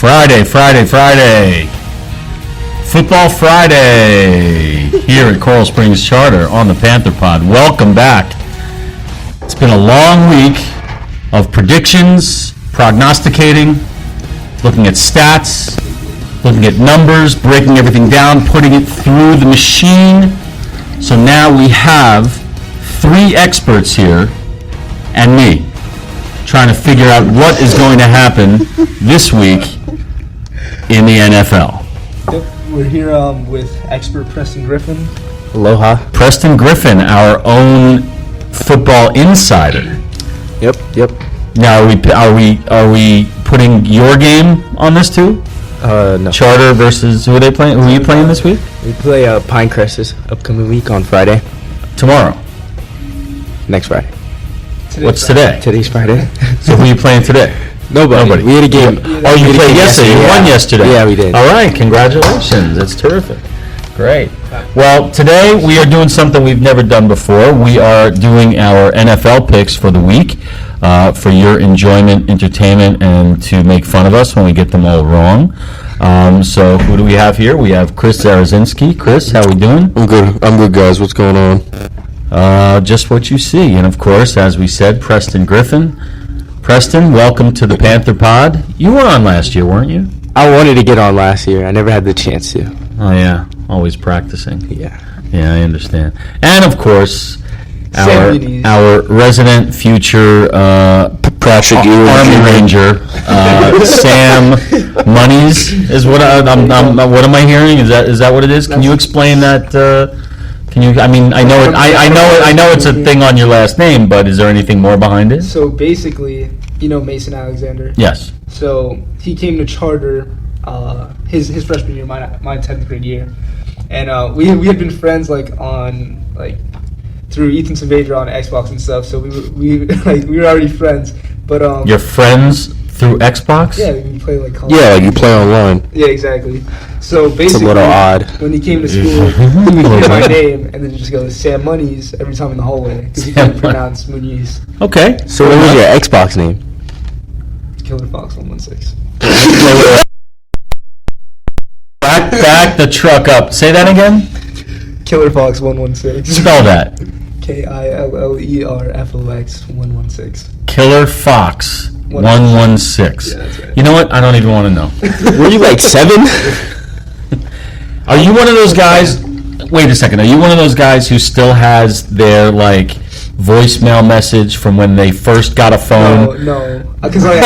Friday. Football Friday here at Coral Springs Charter on the Panther Pod. Welcome back. It's been a long week of predictions, prognosticating, looking at stats, looking at numbers, breaking everything down, putting it through the machine. So now we have three experts here and me trying to figure out what is going to happen this week in the NFL. Yep, we're here with expert Preston Griffin. Aloha. Preston Griffin, our own football insider. Yep. Now, are we putting your game on this too? No. Charter versus who are they playing? Who are you playing this week? We play Pinecrest this upcoming week on Friday. Tomorrow. Next Friday. What's today? Today's Friday. So who are you playing today? Nobody. We had a game. Oh, you played yesterday. You won yesterday. Yeah, we did. All right, congratulations. That's terrific. Great. Well, today we are doing something we've never done before. We are doing our NFL picks for the week for your enjoyment, entertainment, and to make fun of us when we get them all wrong. So who do we have here? We have Chris Zarazinski. Chris, how we doing? I'm good, guys. What's going on? Just what you see. And, of course, as we said, Preston Griffin. Preston, welcome to the Panther Pod. You were on last year, weren't you? I wanted to get on last year. I never had the chance to. Oh, yeah. Always practicing. Yeah, I understand. And, of course, our resident future Army Ranger, Sam Monies, is what what am I hearing? Is that what it is? Can you explain that? Can you? I mean, I know it's a thing on your last name, but is there anything more behind it? So basically, you know Mason Alexander. Yes. So he came to Charter his freshman year, my 10th grade year, and we had been friends through Ethan Saavedra on Xbox and stuff. So we were already friends. But you're friends through Xbox? Yeah, we play like Call Yeah, you play online. Yeah, exactly. So basically, it's a little odd. When he came to school, he would hear my name and then just go Sam Monies every time in the hallway because he couldn't pronounce Muniz. Okay. So what was your Xbox name? Killer Fox 116. Back the truck up. Say that again. Killer Fox 116. Spell that. KILLERFOX 116. Killer Fox 116. Yeah, that's right. You know what? I don't even want to know. Were you like 7? Are you one of those guys? Wait a second. Are you one of those guys who still has their voicemail message from when they first got a phone? No. Because I'm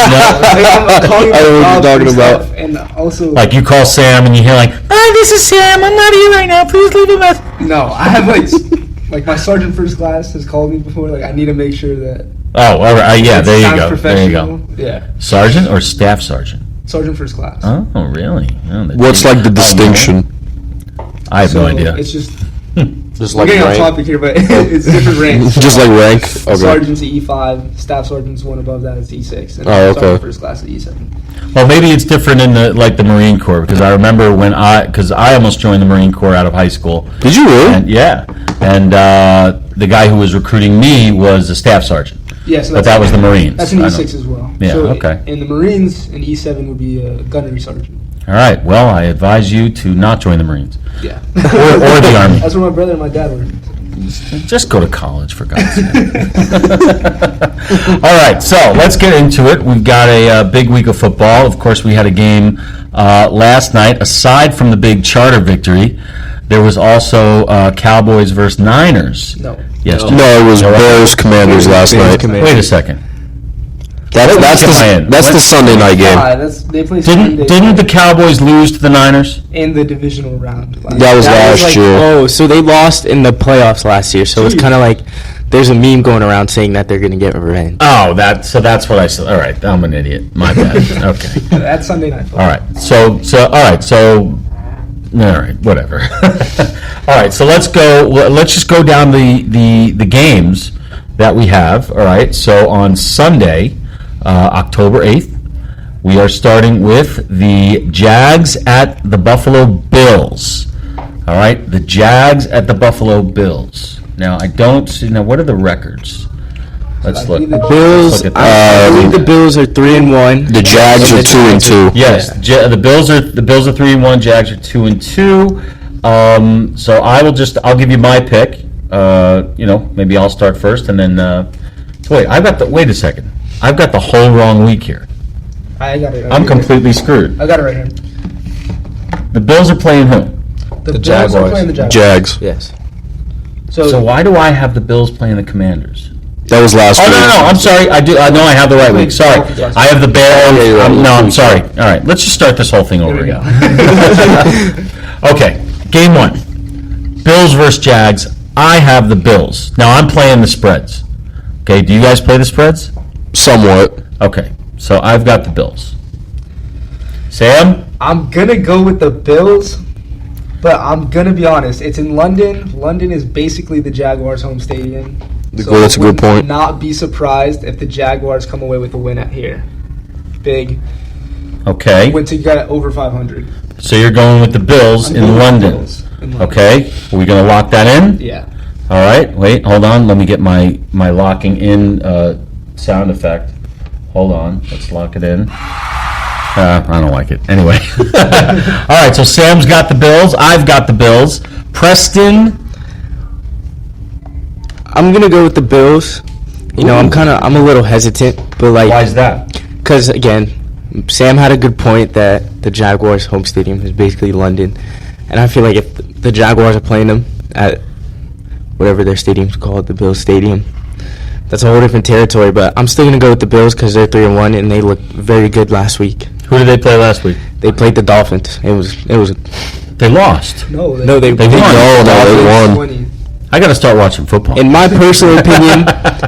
calling I know what you're talking about. And also, you call Sam and you hear "Hi, this is Sam. I'm not here right now. Please leave a message." No, I have my sergeant first class has called me before. I need to make sure that. Oh, all right. Yeah, there you go. There you go. Yeah. Sergeant or staff sergeant? Sergeant first class. Oh, really? Oh, What's the distinction? I have no idea. It's just. Just We're getting off topic here, but it's different ranks. Just like rank? Okay. Sergeant's at E5, staff sergeant's one above that is E6, and sergeant first class is E7. Well, maybe it's different in the Marine Corps, because I remember because I almost joined the Marine Corps out of high school. Did you really? And, yeah, and the guy who was recruiting me was a staff sergeant. Yeah, so but that was the Marines. That's an E6 as well. Yeah, so okay. In the Marines, an E7 would be a gunnery sergeant. All right. Well, I advise you to not join the Marines. Yeah. or the Army. That's where my brother and my dad were. Just go to college, for God's sake. All right, so let's get into it. We've got a big week of football. Of course, we had a game last night. Aside from the big Charter victory, there was also Cowboys versus Niners. No. Yesterday. No, it was Bears Commanders last night. Wait a second. That's the Sunday night game. They play Didn't the Cowboys lose to the Niners? In the divisional round. That was last year. Oh, so they lost in the playoffs last year. So it's kind of there's a meme going around saying that they're going to get revenge. Oh, that's what I said. All right, I'm an idiot. My bad. Okay. That's Sunday night football. All right. All right, whatever. All right, so let's just go down the games that we have. All right, so on Sunday, October 8th, we are starting with the Jags at the Buffalo Bills. All right, the Jags at the Buffalo Bills. Now, I don't see. Now, what are the records? Let's I look. believe the Bills. Let's look at I believe the Bills are 3-1. The Jags are 2-2. Yes, the Bills are 3-1. Jags are 2-2. So I'll give you my pick. Maybe I'll start first, and then wait a second. I've got the whole wrong week here. I got it. I'm completely screwed. I got it right here. The Bills are playing who? The Bills Jaguars. are playing the Jaguars. Jags. Yes. So why do I have the Bills playing the Commanders? That was last Oh week. no, I'm sorry. I know I have the right week. Sorry, I have the Bears. Yeah, you're right. No, I'm sorry. All right, let's just start this whole thing over Here we again. Okay, game 1. Bills versus Jags. I have the Bills. Now I'm playing the spreads. Okay, do you guys play the spreads? Somewhat. Okay, so I've got the Bills. Sam? I'm gonna go with the Bills, but I'm gonna be honest. It's in London. London is basically the Jaguars' home stadium. Well, that's a good point. I would not be surprised if the Jaguars come away with a win at here. Big Okay, win to get over 500. so you're going with the Bills I'm in going with the London. Bills in London. Okay, are we going to lock that in? Yeah. All right, wait, hold on. Let me get my locking in sound effect. Hold on, let's lock it in. I don't like it. Anyway. All right, so Sam's got the Bills. I've got the Bills. Preston. I'm gonna go with the Bills. I'm a little hesitant, but Why is that? because again, Sam had a good point that the Jaguars' home stadium is basically London, and I feel like if the Jaguars are playing them at whatever their stadium's called, the Bills Stadium, that's a whole different territory. But I'm still gonna go with the Bills because they're 3-1 and they looked very good last week. Who did they play last week? They played the Dolphins. It was. They lost. No, No, they They won. They won. 20. I got to start watching football. In my personal opinion,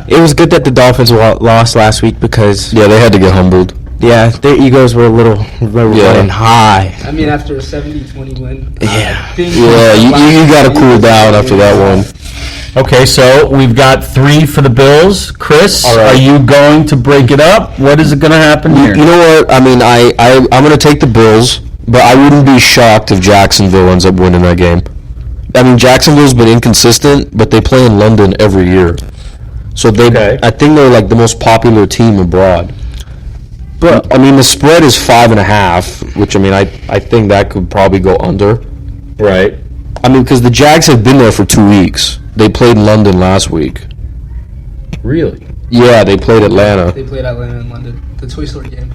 it was good that the Dolphins lost last week because Yeah, they had to get humbled. their egos were running high. I mean, after a 70-20 win. Yeah. I think Yeah, you got to cool down after that one. Okay, so we've got 3 for the Bills. Chris, All right. are you going to break it up? What is it going to happen here? You know what? I mean, I'm going to take the Bills, but I wouldn't be shocked if Jacksonville ends up winning that game. I mean, Jacksonville's been inconsistent, but they play in London every year. So Okay. I think they're like the most popular team abroad. But, I mean, the spread is 5.5, which, I mean, I think that could probably go under. Right. I mean, because the Jags have been there for 2 weeks. They played in London last week. Really? Yeah, they played Atlanta. They played Atlanta in London. The Toy Story game.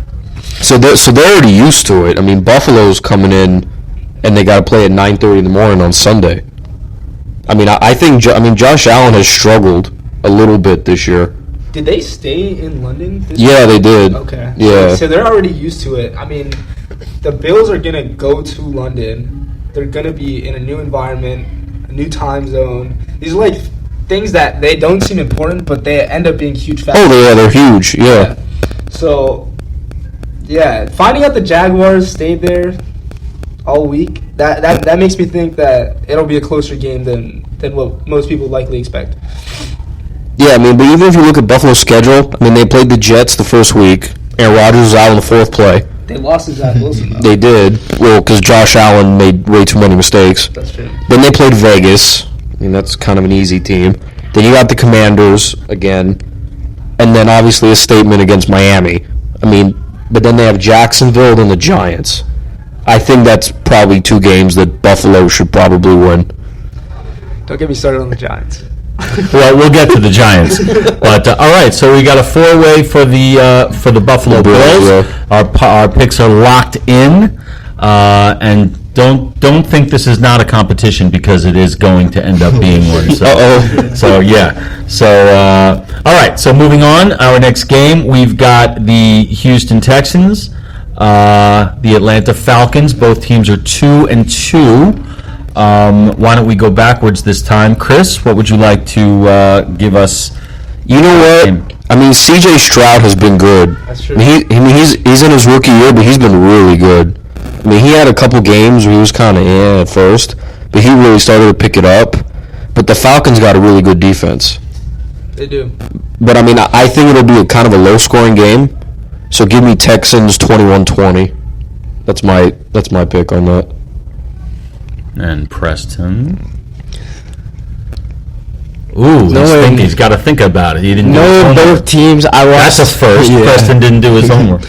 So they're already used to it. I mean, Buffalo's coming in, and they got to play at 9:30 in the morning on Sunday. I mean, I think Josh Allen has struggled a little bit this year. Did they stay in London? Yeah, they did. Okay. Yeah. So they're already used to it. I mean, the Bills are going to go to London. They're going to be in a new environment, a new time zone. These are like things that they don't seem important, but they end up being huge factors. Oh, yeah, they're huge. Yeah. So, yeah, finding out the Jaguars stayed there all week, that makes me think that it'll be a closer game than what most people likely expect. Yeah, I mean, but even if you look at Buffalo's schedule, I mean, they played the Jets the first week. Aaron Rodgers was out in the 4th play. They lost to Zach Wilson, though. They did. Well, because Josh Allen made way too many mistakes. That's true. Then they played Vegas. I mean, that's kind of an easy team. Then you got the Commanders again. And then obviously a statement against Miami. I mean, but then they have Jacksonville and the Giants. I think that's probably 2 games that Buffalo should probably win. Don't get me started on the Giants. Well, we'll get to the Giants. But all right, so we got a 4-way for the Buffalo Bills. Our picks are locked in, and don't think this is not a competition because it is going to end up being one. So, so yeah. So all right. So moving on, our next game we've got the Houston Texans, the Atlanta Falcons. Both teams are 2-2. Why don't we go backwards this time? Chris, what would you like to give us? You know what? I mean, C.J. Stroud has been good. That's true. He's in his rookie year, but he's been really good. I mean, he had a couple games where he was kind of at first, but he really started to pick it up. But the Falcons got a really good defense. They do. But, I mean, I think it'll be kind of a low-scoring game. So give me Texans 21-20. That's my pick on that. And Preston. Ooh, he's got to think about it. He didn't do his No, homework. both teams. I watched. That's a first. Yeah. Preston didn't do his homework.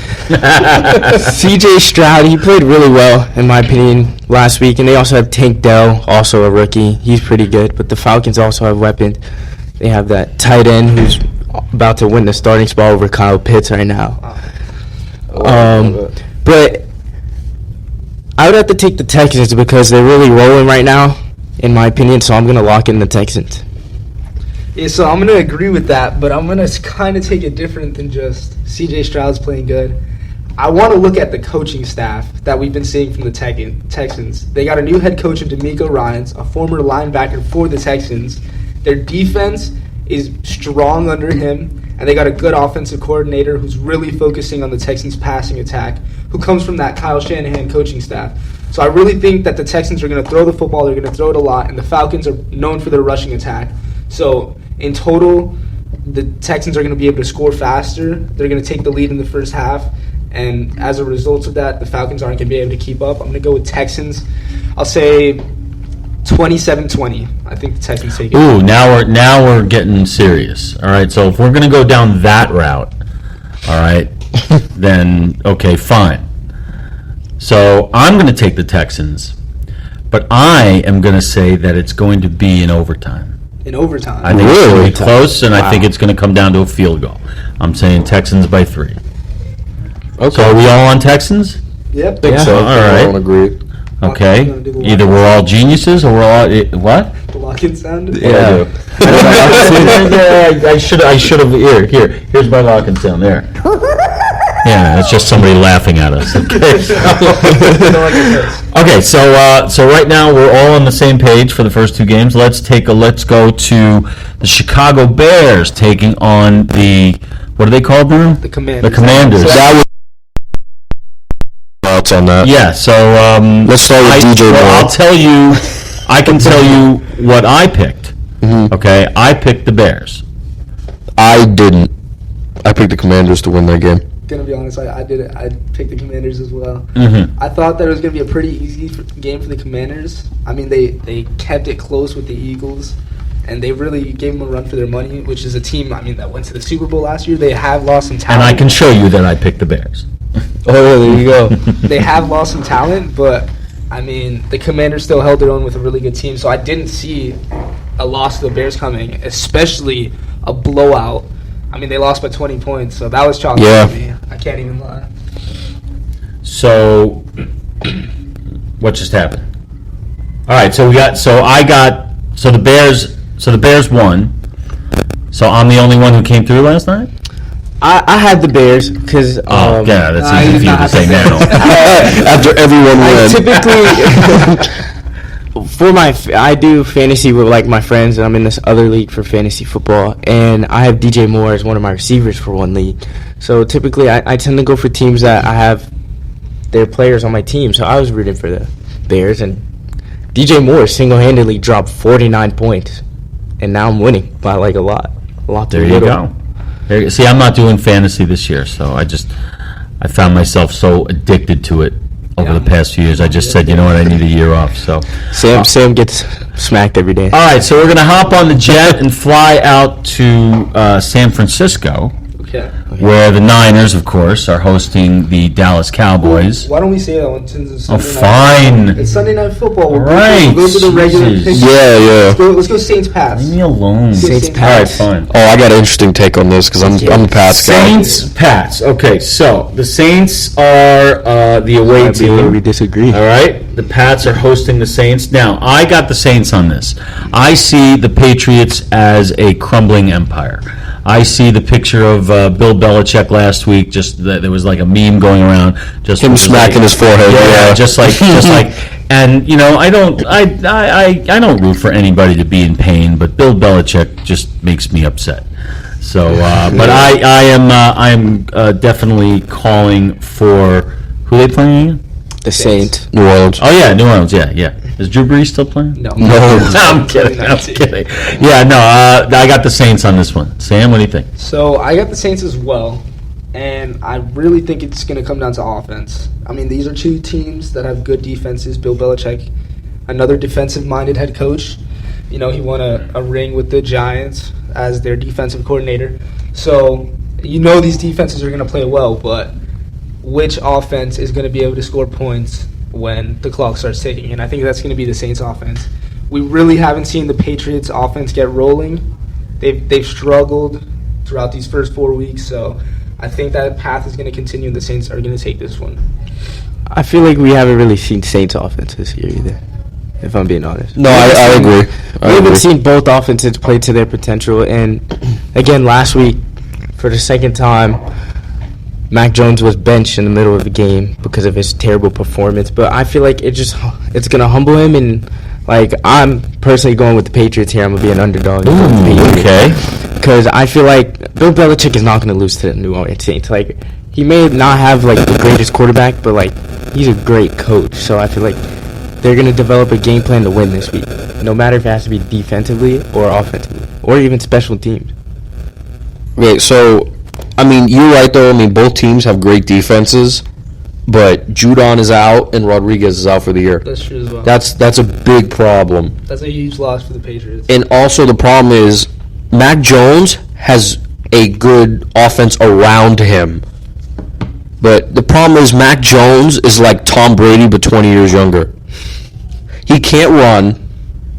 C.J. Stroud, he played really well, in my opinion, last week. And they also have Tank Dell, also a rookie. He's pretty good. But the Falcons also have weapons. They have that tight end who's about to win the starting spot over Kyle Pitts right now. But I would have to take the Texans because they're really rolling right now, in my opinion. So I'm going to lock in the Texans. Yeah, so I'm going to agree with that, but I'm going to kind of take it different than just C.J. Stroud's playing good. I want to look at the coaching staff that we've been seeing from the Texans. They got a new head coach in D'Amico Ryans, a former linebacker for the Texans. Their defense is strong under him, and they got a good offensive coordinator who's really focusing on the Texans' passing attack, who comes from that Kyle Shanahan coaching staff. So I really think that the Texans are going to throw the football, they're going to throw it a lot, and the Falcons are known for their rushing attack. So in total, the Texans are going to be able to score faster. They're going to take the lead in the first half. And as a result of that, the Falcons aren't going to be able to keep up. I'm going to go with Texans. I'll say 27-20. I think the Texans take it. Ooh, now we're getting serious. All right, so if we're going to go down that route, all right, then okay, fine. So I'm going to take the Texans, but I am going to say that it's going to be in overtime. In overtime. I think it's going to be close, and I think it's going to come down to a field goal. I'm saying Texans by 3. Okay. So are we all on Texans? Yep. think so. All right. I don't agree. Okay. Gonna do the Either we're all geniuses or we're all what? The lock-in sound? Yeah. I should have here's my lock-in sound there. Yeah, it's just somebody laughing at us. Okay, so right now we're all on the same page for the first 2 games. Let's go to the Chicago Bears taking on the, what are they called now? The Commanders. The Commanders. So That was thoughts on that. Yeah, so Let's start with DJ Moore. I'll tell you, I can tell you what I picked. Mm-hmm. Okay, I picked the Bears. I didn't. I picked the Commanders to win that game. Gonna be honest, I did it. I picked the Commanders as well. Mm-hmm. I thought that it was gonna be a pretty easy game for the Commanders. I mean, they kept it close with the Eagles, and they really gave them a run for their money, which is a team, I mean, that went to the Super Bowl last year. They have lost some talent. And I can show you that I picked the Bears. Oh, there you go. They have lost some talent, but I mean, the Commanders still held their own with a really good team. So I didn't see a loss to the Bears coming, especially a blowout. I mean, they lost by 20 points, so that was chalky Yeah. for me. I can't even lie. So, what just happened? All right, so the Bears won. So I'm the only one who came through last night? I had the Bears because Yeah, that's easy for you to say now. After everyone I went. typically I do fantasy with like my friends, and I'm in this other league for fantasy football, and I have DJ Moore as one of my receivers for one league. So typically I tend to go for teams that I have their players on my team. So I was rooting for the Bears, and DJ Moore single-handedly dropped 49 points, and now I'm winning by like a lot. There you go. See, I'm not doing fantasy this year, so I found myself so addicted to it over the past few years. I just said, you know what, I need a year off. So Sam gets smacked every day. all right, so we're gonna hop on the jet and fly out to San Francisco, Okay. where the Niners, of course, are hosting the Dallas Cowboys. Why don't we say that one since it's Oh, Sunday night? fine. It's Sunday Night Football. We'll Right. go to the regular Jesus. picks. Yeah. Let's go Saints Pats. Leave me alone. Saints All right, Pats. fine. Oh, I got an interesting take on this because I'm the Pats guy. Saints, Pats. Okay, so the Saints are the away Might be where we team. disagree. All right, the Pats are hosting the Saints. Now, I got the Saints on this. I see the Patriots as a crumbling empire. I see the picture of Bill Belichick last week. Just there was like a meme going around. Just Him smacking his forehead. yeah, just like, and you know, I don't root for anybody to be in pain, but Bill Belichick just makes me upset. So, but I am definitely calling for who they playing again? The Saints. New Orleans. Oh yeah, New Orleans. Yeah. Is Drew Brees still playing? No. No. I'm kidding. Yeah, no, I got the Saints on this one. Sam, what do you think? So I got the Saints as well, and I really think it's going to come down to offense. I mean, these are two teams that have good defenses. Bill Belichick, another defensive-minded head coach, You know, he won a ring with the Giants as their defensive coordinator. So, you know these defenses are going to play well, but which offense is going to be able to score points when the clock starts ticking? And I think that's going to be the Saints offense. We really haven't seen the Patriots offense get rolling. They've struggled throughout these first 4 weeks, so I think that path is going to continue, and the Saints are going to take this one. I feel like we haven't really seen Saints offense this year either, if I'm being honest. No, I agree. We haven't seen both offenses play to their potential. And, again, last week, for the second time, Mac Jones was benched in the middle of the game because of his terrible performance. But I feel like it's going to humble him. And, like, I'm personally going with the Patriots here. I'm going to be an underdog. Okay. Because I feel like Bill Belichick is not going to lose to the New Orleans Saints. Like, he may not have, like, the greatest quarterback, but, like, he's a great coach. So I feel like they're going to develop a game plan to win this week, no matter if it has to be defensively or offensively or even special teams. Okay, so, I mean, you're right, though. I mean, both teams have great defenses, but Judon is out and Rodriguez is out for the year. That's true as well. That's a big problem. That's a huge loss for the Patriots. And also the problem is Mac Jones has a good offense around him. But the problem is Mac Jones is like Tom Brady, but 20 years younger. He can't run.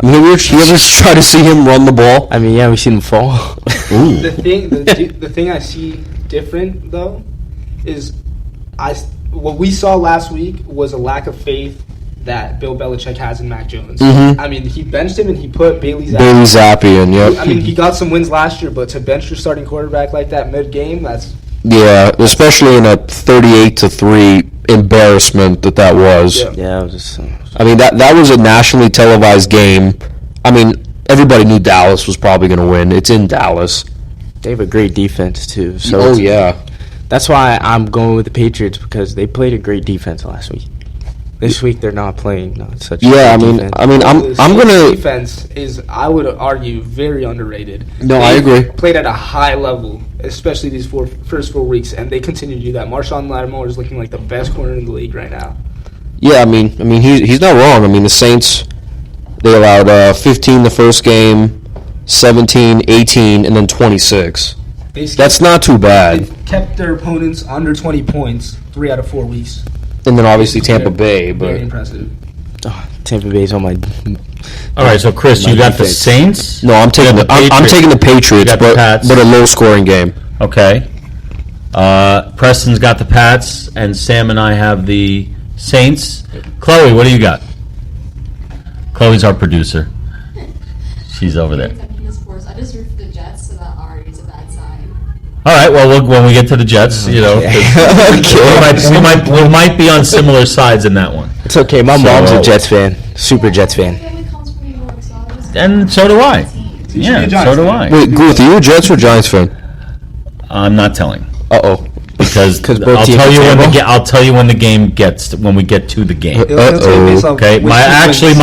I mean, you ever try to see him run the ball? I mean, yeah, we've seen him fall. Ooh. The thing I see different, though, is what we saw last week was a lack of faith that Bill Belichick has in Mac Jones. Mhm. I mean, he benched him and he put Bailey Zappi in, yep. I mean, he got some wins last year, but to bench your starting quarterback like that mid-game, that's... Yeah, especially in a 38-3 embarrassment that was. Yeah. Yeah, it was just... I mean, that was a nationally televised game. I mean, everybody knew Dallas was probably going to win. It's in Dallas. They have a great defense, too. So Oh, yeah. That's why I'm going with the Patriots, because they played a great defense last week. This week, they're not playing such a Yeah, good defense. I'm going to... defense is, I would argue, very underrated. No, I agree. Played at a high level, especially these first 4 weeks, and they continue to do that. Marshawn Lattimore is looking like the best corner in the league right now. Yeah, I mean, he's not wrong. I mean, the Saints, they allowed 15 the first game, 17, 18, and then 26. That's not too bad. They've kept their opponents under 20 points 3 out of 4 weeks. And then obviously Tampa Bay, Very but impressive. Oh, Tampa Bay's on my... All right, so Chris, you got the defense. Saints. no, I'm taking the Patriots, You got the Pats. but a low scoring game. Okay. Preston's got the Pats, and Sam and I have the Saints. Chloe, what do you got? Chloe's our producer. She's over there. I just root for the Jets, so that already is a bad sign. All right. Well, when we get to the Jets, you know, 'cause we might be on similar sides in that one. It's okay. My mom's a Jets fan. Super Jets fan. My family comes from New York, so I just And so do I. be a Yeah, Giants so do fan. I. Wait, Groot, are you a Jets or Giants fan? I'm not telling Uh-oh. because 'Cause both I'll teams tell are you terrible? I'll tell you when we get to the game. He'll tell you based off Okay, which my team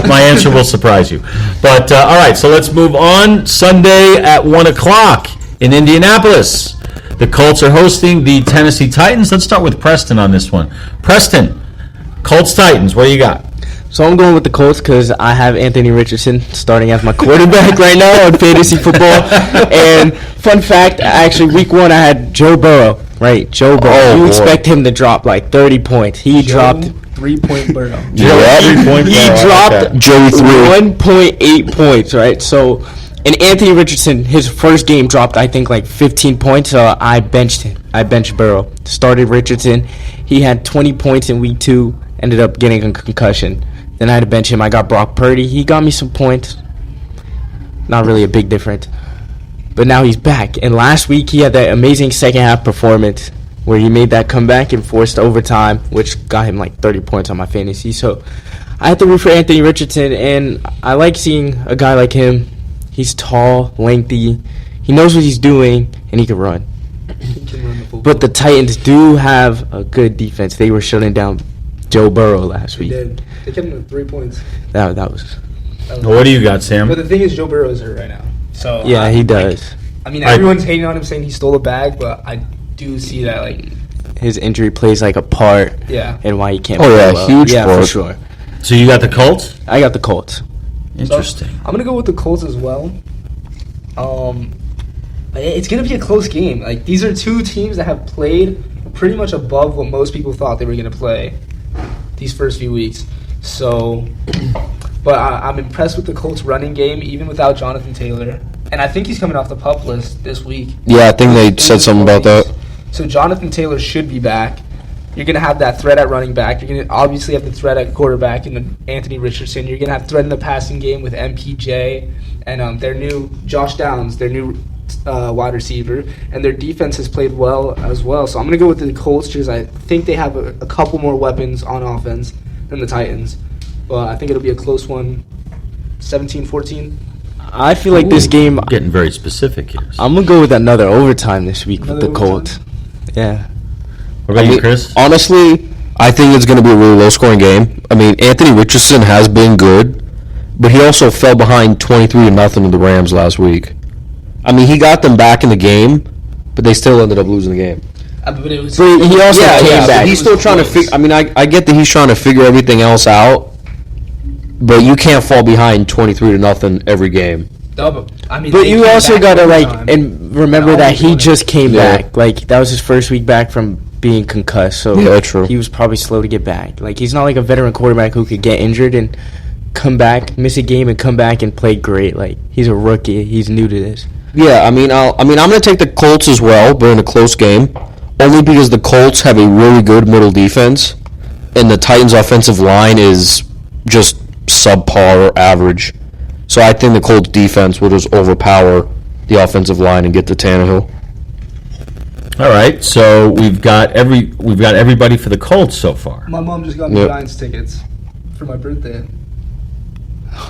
my answer will surprise you. But all right, so let's move on. Sunday at 1:00 in Indianapolis, the Colts are hosting the Tennessee Titans. Let's start with Preston on this one. Preston, Colts Titans. What do you got? So I'm going with the Colts because I have Anthony Richardson starting as my quarterback right now on fantasy football. And fun fact, actually, week 1 I had Joe Burrow. Right, Joe Burrow. Oh, you boy. expect him to drop like 30 points. He dropped 3-point Burrow. Yeah. 3-point He Burrow, dropped okay. Joey 3. 1.8 points, right? So, and Anthony Richardson, his first game dropped, I think, like 15 points. So I benched him. I benched Burrow. Started Richardson. He had 20 points in week 2. Ended up getting a concussion. Then I had to bench him. I got Brock Purdy. He got me some points. Not really a big difference. But now he's back. And last week he had that amazing second half performance where he made that comeback and forced overtime, which got him like 30 points on my fantasy. So I have to root for Anthony Richardson, and I like seeing a guy like him. He's tall, lengthy. He knows what he's doing, and he can run. He can run the football. But the Titans do have a good defense. They were shutting down Joe Burrow last They week. did. They kept him at 3 points. That was... That was- What do you got, Sam? But the thing is, Joe Burrow is hurt right now. So Yeah, he does. I mean, I- everyone's hating on him, saying he stole a bag, but I do see that, like, His injury plays like a part yeah. in why he can't Oh, play yeah, well. huge Yeah, for part. sure. So you got the Colts? I got the Colts. Interesting. So I'm gonna go with the Colts as well. It's gonna be a close game. Like, these are two teams that have played pretty much above what most people thought they were gonna play these first few weeks. So, but I'm impressed with the Colts running game, even without Jonathan Taylor. And I think he's coming off the PUP list this week. Yeah, I think they said something about that. So Jonathan Taylor should be back. You're going to have that threat at running back. You're going to obviously have the threat at quarterback in Anthony Richardson. You're going to have threat in the passing game with MPJ and their new Josh Downs, their new wide receiver. And their defense has played well as well. So I'm going to go with the Colts because I think they have a couple more weapons on offense than the Titans. But I think it'll be a close one, 17-14. I feel like this game. Getting very specific here. I'm gonna go with another overtime this week Another with the Colts. Yeah. What about you, Chris? Honestly, I think it's going to be a really low-scoring game. I mean, Anthony Richardson has been good, but he also fell behind 23-0 to the Rams last week. I mean, he got them back in the game, but they still ended up losing the game. But it was, But he also came back. He's still trying to figure. I mean, I get that he's trying to figure everything else out, but you can't fall behind 23-0 every game. No, I mean, But they you came also back gotta overtime. and remember And that almost he won it. just came Yeah. back. Like that was his first week back from being concussed. So Yeah, true. he was probably slow to get back. Like he's not like a veteran quarterback who could get injured and come back, miss a game, and come back and play great. Like he's a rookie. He's new to this. Yeah, I'm going to take the Colts as well, but in a close game, only because the Colts have a really good middle defense, and the Titans' offensive line is just subpar or average. So I think the Colts' defense will just overpower the offensive line and get to Tannehill. All right, so we've got everybody for the Colts so far. My mom just got me Yep. Giants tickets for my birthday.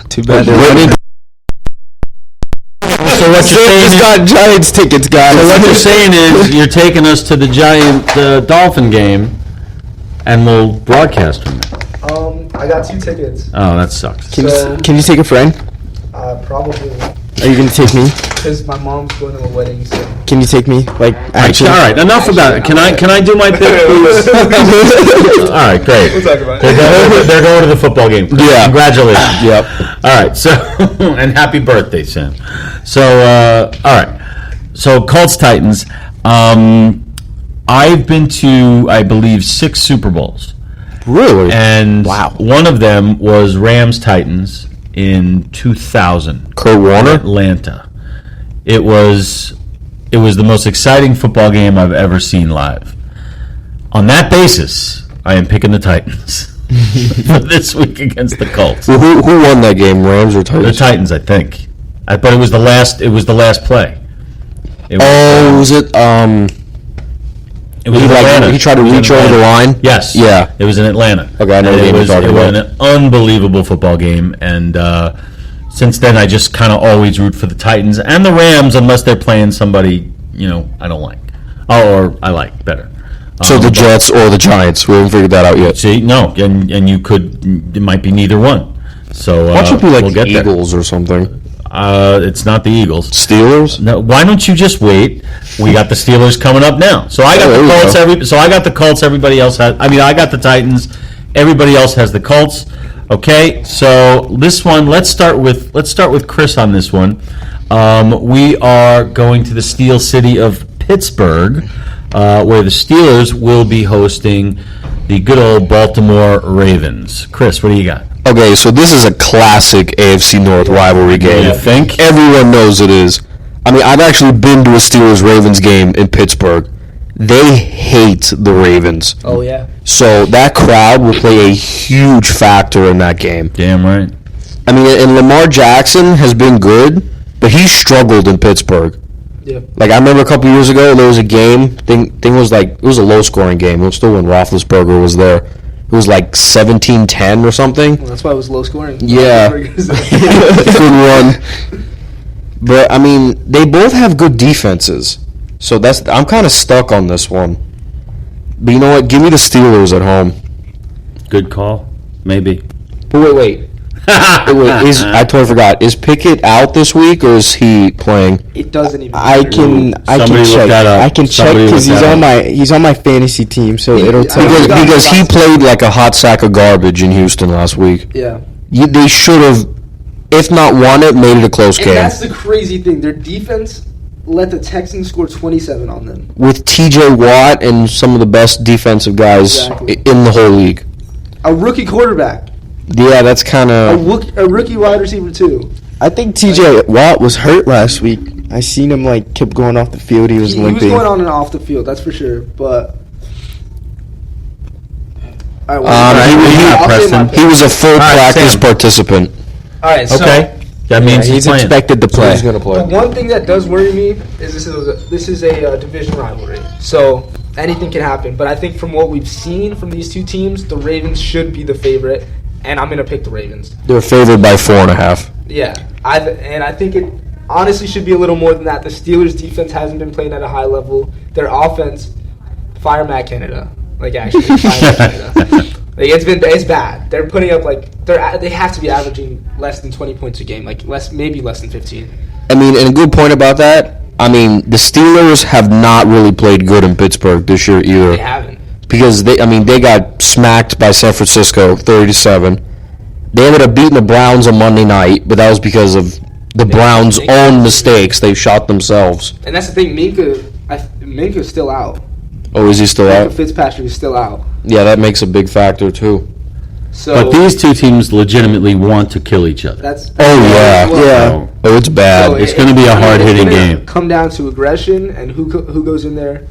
Too bad. So what you're saying Just is, got Giants tickets, guys. so what you're saying is you're taking us to the Giant Dolphin game, and we'll broadcast from there. I got 2 tickets. Oh, that sucks. Can you take a friend? Probably Are you gonna take me? because my mom's going to a wedding. So Can you take me? Like actually? All right, enough about it. Can I do my bit, please? All right, great. we'll talk about They're going to the football game. Yeah. Congratulations. Yep. All right, so and happy birthday, Sam. So all right, so Colts Titans. I've been to, I believe, 6 Super Bowls, Really? and Wow. one of them was Rams Titans in 2000. Kurt Warner? Atlanta. It was the most exciting football game I've ever seen live. On that basis, I am picking the Titans for this week against the Colts. Well, who won that game, Rams or The Titans? Titans, I think. But it was the last. It was the last play. It was, Oh, was it? it was in Atlanta. He tried to It was in reach over the Atlanta. line? Yes. Yeah. It was in Atlanta. Okay, I know And the game it you're was, talking it was about. an unbelievable football game, and since then I just kind of always root for the Titans and the Rams unless they're playing somebody I don't like, or I like better. So the Jets or the Giants? We haven't figured that out yet. See, no, and you could. It might be neither one. So Why don't you be like we'll the get there. Eagles or something? It's not the Eagles. Steelers? No, why don't you just wait? We got the Steelers coming up now. So I got there the you Colts. go. So I got the Colts. Everybody else has. I mean, I got the Titans. Everybody else has the Colts. Okay. So this one, let's start with Chris on this one. We are going to the Steel City of Pittsburgh, where the Steelers will be hosting the good old Baltimore Ravens. Chris, what do you got? Okay, so this is a classic AFC North rivalry game. You think? Everyone knows it is. I mean, I've actually been to a Steelers-Ravens game in Pittsburgh. They hate the Ravens. Oh yeah. So that crowd will play a huge factor in that game. Damn right. I mean, and Lamar Jackson has been good, but he struggled in Pittsburgh. Yeah. Like, I remember a couple years ago, there was a game, thing was like, it was a low-scoring game. It was still when Roethlisberger was there. It was like 17-10 or something. Well, that's why it was low scoring. Yeah. Good one. But, I mean, they both have good defenses. So I'm kind of stuck on this one. But you know what? Give me the Steelers at home. Good call. Maybe. But wait. I totally forgot. Is Pickett out this week, or is he playing? It doesn't even. I matter. can Somebody look check. that up. I can check Somebody because look that up. he's on my fantasy team, so it'll tell Because- me. Because he played like a hot sack of garbage in Houston last week. Yeah. They should have if not won it, made it a close And game. that's the crazy thing. Their defense let the Texans score 27 on them. With T.J. Watt and some of the best defensive guys Exactly. in the whole league. A rookie quarterback. Yeah, that's kind A of... rookie wide receiver, too. I think T.J. Watt was hurt last week. I seen him kept going off the field. He was He was limping. going on and off the field, that's for sure. But all right, Preston. He was a full right, practice Sam. participant. All right, so Okay. That means He's playing. expected to play. He's going to the play. one thing that does worry me is this is a division rivalry. So anything can happen. But I think from what we've seen from these two teams, the Ravens should be the favorite, and I'm going to pick the Ravens. They're favored by 4.5. Yeah, I think it honestly should be a little more than that. The Steelers' defense hasn't been playing at a high level. Their offense, fire Matt Canada. Actually, fire Matt Canada. It's bad. They're putting up they have to be averaging less than 20 points a game, maybe less than 15. I mean, and a good point about that, I mean, the Steelers have not really played good in Pittsburgh this year either. They haven't. Because they got smacked by San Francisco 30-7. They ended up beating the Browns on Monday night, but that was because of the Browns' own mistakes. They shot themselves. And that's the thing. Minka's still out. Oh, is he still Minka out? Fitzpatrick is still out. Yeah, that makes a big factor too. So But these two teams legitimately want to kill each other. that's Oh yeah, So Oh, it's bad. So it's going to be a hard-hitting it's gonna game. Come down to aggression and who goes in there,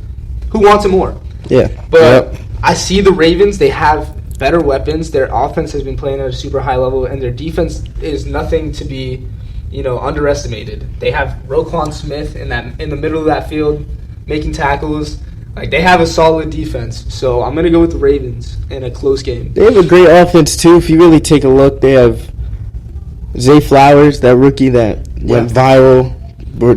who wants it more. Yeah. But I see the Ravens. They have better weapons. Their offense has been playing at a super high level, and their defense is nothing to be, underestimated. They have Roquan Smith in the middle of that field, making tackles. They have a solid defense. So I'm gonna go with the Ravens in a close game. They have a great offense, too. If you really take a look, they have Zay Flowers, that rookie that went viral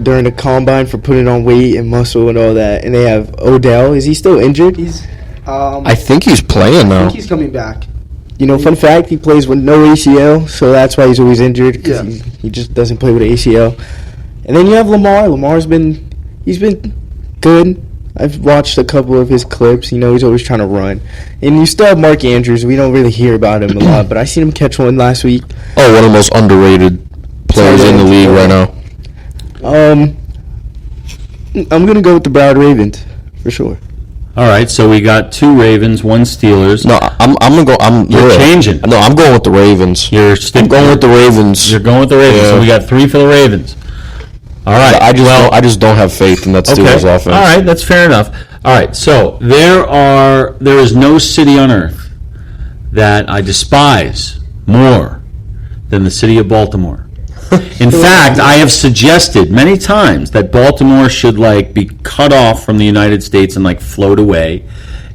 during the combine for putting on weight and muscle and all that. And they have Odell. Is he still injured? He's. I think he's playing I now. think he's coming back. Fun fact, he plays with no ACL, so that's why he's always injured, because he just doesn't play with ACL. And then you have Lamar. He's been good. I've watched a couple of his clips. He's always trying to run. And you still have Mark Andrews. We don't really hear about him a lot, but I seen him catch one last week. Oh, one of the most underrated players in the league right now. I'm going to go with the Broward Ravens, for sure. All right, so we got 2 Ravens, 1 Steelers. No, I'm gonna go. You're changing. No, I'm going with the Ravens. I'm going with the Ravens. You're going with the Ravens. Yeah. So we got 3 for the Ravens. All right. I just don't have faith in that Steelers offense. All right, that's fair enough. All right, so there is no city on earth that I despise more than the city of Baltimore. In fact, I have suggested many times that Baltimore should be cut off from the United States and float away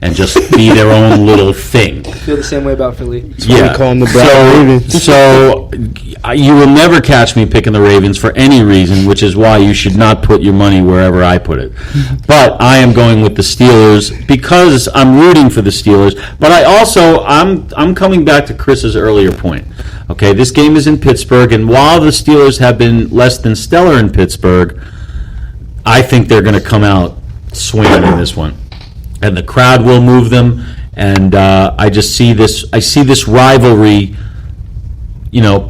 and just be their own little thing. I feel the same way about Philly. Yeah. We call them the Broward Ravens. So you will never catch me picking the Ravens for any reason, which is why you should not put your money wherever I put it. But I am going with the Steelers because I'm rooting for the Steelers. But I'm coming back to Chris's earlier point. Okay, this game is in Pittsburgh, and while the Steelers have been less than stellar in Pittsburgh, I think they're going to come out swinging in this one. And the crowd will move them, and I see this rivalry,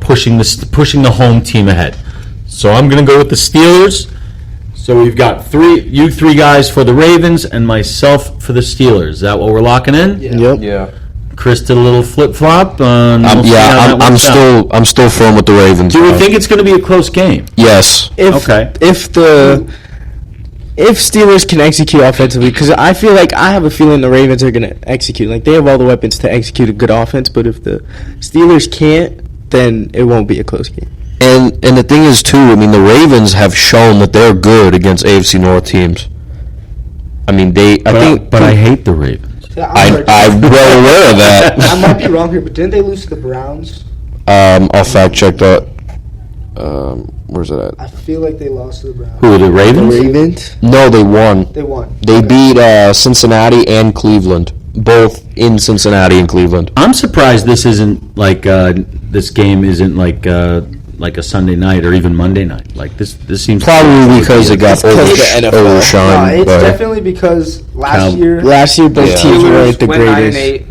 pushing the home team ahead. So I'm going to go with the Steelers. So we've got you three guys for the Ravens, and myself for the Steelers. Is that what we're locking in? Yep. Yeah. Chris did a little flip flop. I'm still firm with the Ravens. Do we think it's going to be a close game? Yes. If Steelers can execute offensively, because I have a feeling the Ravens are going to execute. They have all the weapons to execute a good offense, but if the Steelers can't, then it won't be a close game. And the thing is, too, the Ravens have shown that they're good against AFC North teams. But I hate the Ravens. Yeah, I'm well aware of that. I might be wrong here, but didn't they lose to the Browns? I'll fact check that. Where's it at? I feel like they lost to the Browns. Who are the Ravens? Ravens? No, they won. They won. They beat Cincinnati and Cleveland, both in Cincinnati and Cleveland. I'm surprised this isn't this game isn't like a Sunday night or even Monday night. This seems Probably because it got NFL. overshined. It's by- definitast because last year Last year, both teams Steelers weren't the went greatest. 9-8,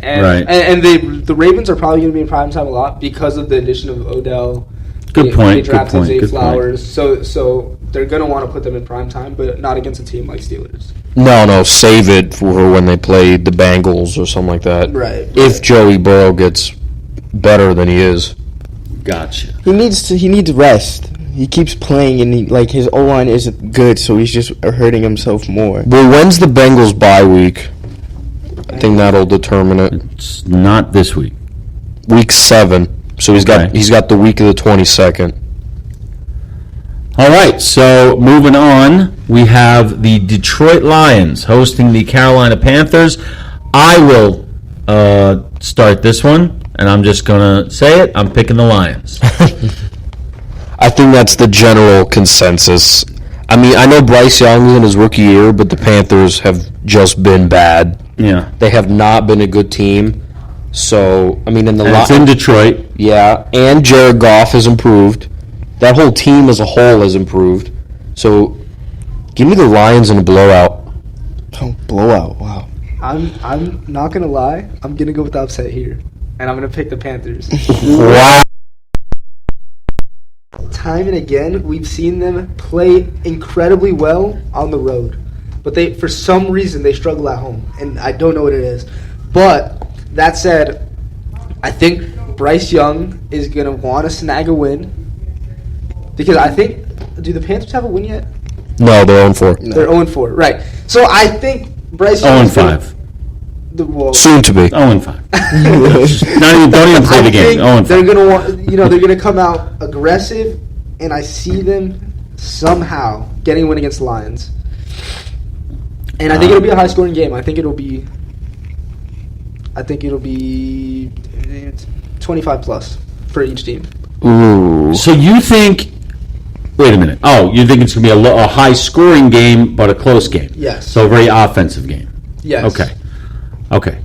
And, Right. And the Ravens are probably going to be in primetime a lot because of the addition of Odell. Good point, They good drafted point, Zay good Flowers. So they're going to want to put them in primetime, but not against a team like Steelers. No, save it for when they play the Bengals or something like that. Right. If Joey Burrow gets better than he is. Gotcha. He needs rest. He keeps playing, and his O-line isn't good, so he's just hurting himself more. Well, when's the Bengals bye week? I think that'll determine it. It's not this week. Week 7. So he's got the week of the 22nd. All right, so moving on, we have the Detroit Lions hosting the Carolina Panthers. I will start this one, and I'm just going to say it. I'm picking the Lions. I think that's the general consensus. I mean, I know Bryce Young's in his rookie year, but the Panthers have just been bad. Yeah. They have not been a good team. So, I mean, It's in Detroit. Yeah, and Jared Goff has improved. That whole team as a whole has improved. So, give me the Lions in a blowout. Oh, blowout! Wow. I'm not going to lie. I'm going to go with the upset here, and I'm going to pick the Panthers. Wow. Time and again, we've seen them play incredibly well on the road, but for some reason they struggle at home, and I don't know what it is. But that said, I think Bryce Young is going to want to snag a win because I think, do the Panthers have a win yet? No, they're 0-4. No. They're 0-4, right? So I think Bryce Young is 0-5. Soon to be. 0-5. Don't even play the game. 0-5. They're gonna want, they're gonna come out aggressive, and I see them somehow getting a win against the Lions. And I think it'll be a high scoring game. I think it'll be 25 plus for each team. Ooh. So you think? Wait a minute. Oh, you think it's going to be a high scoring game, but a close game? Yes. So a very offensive game. Yes. Okay.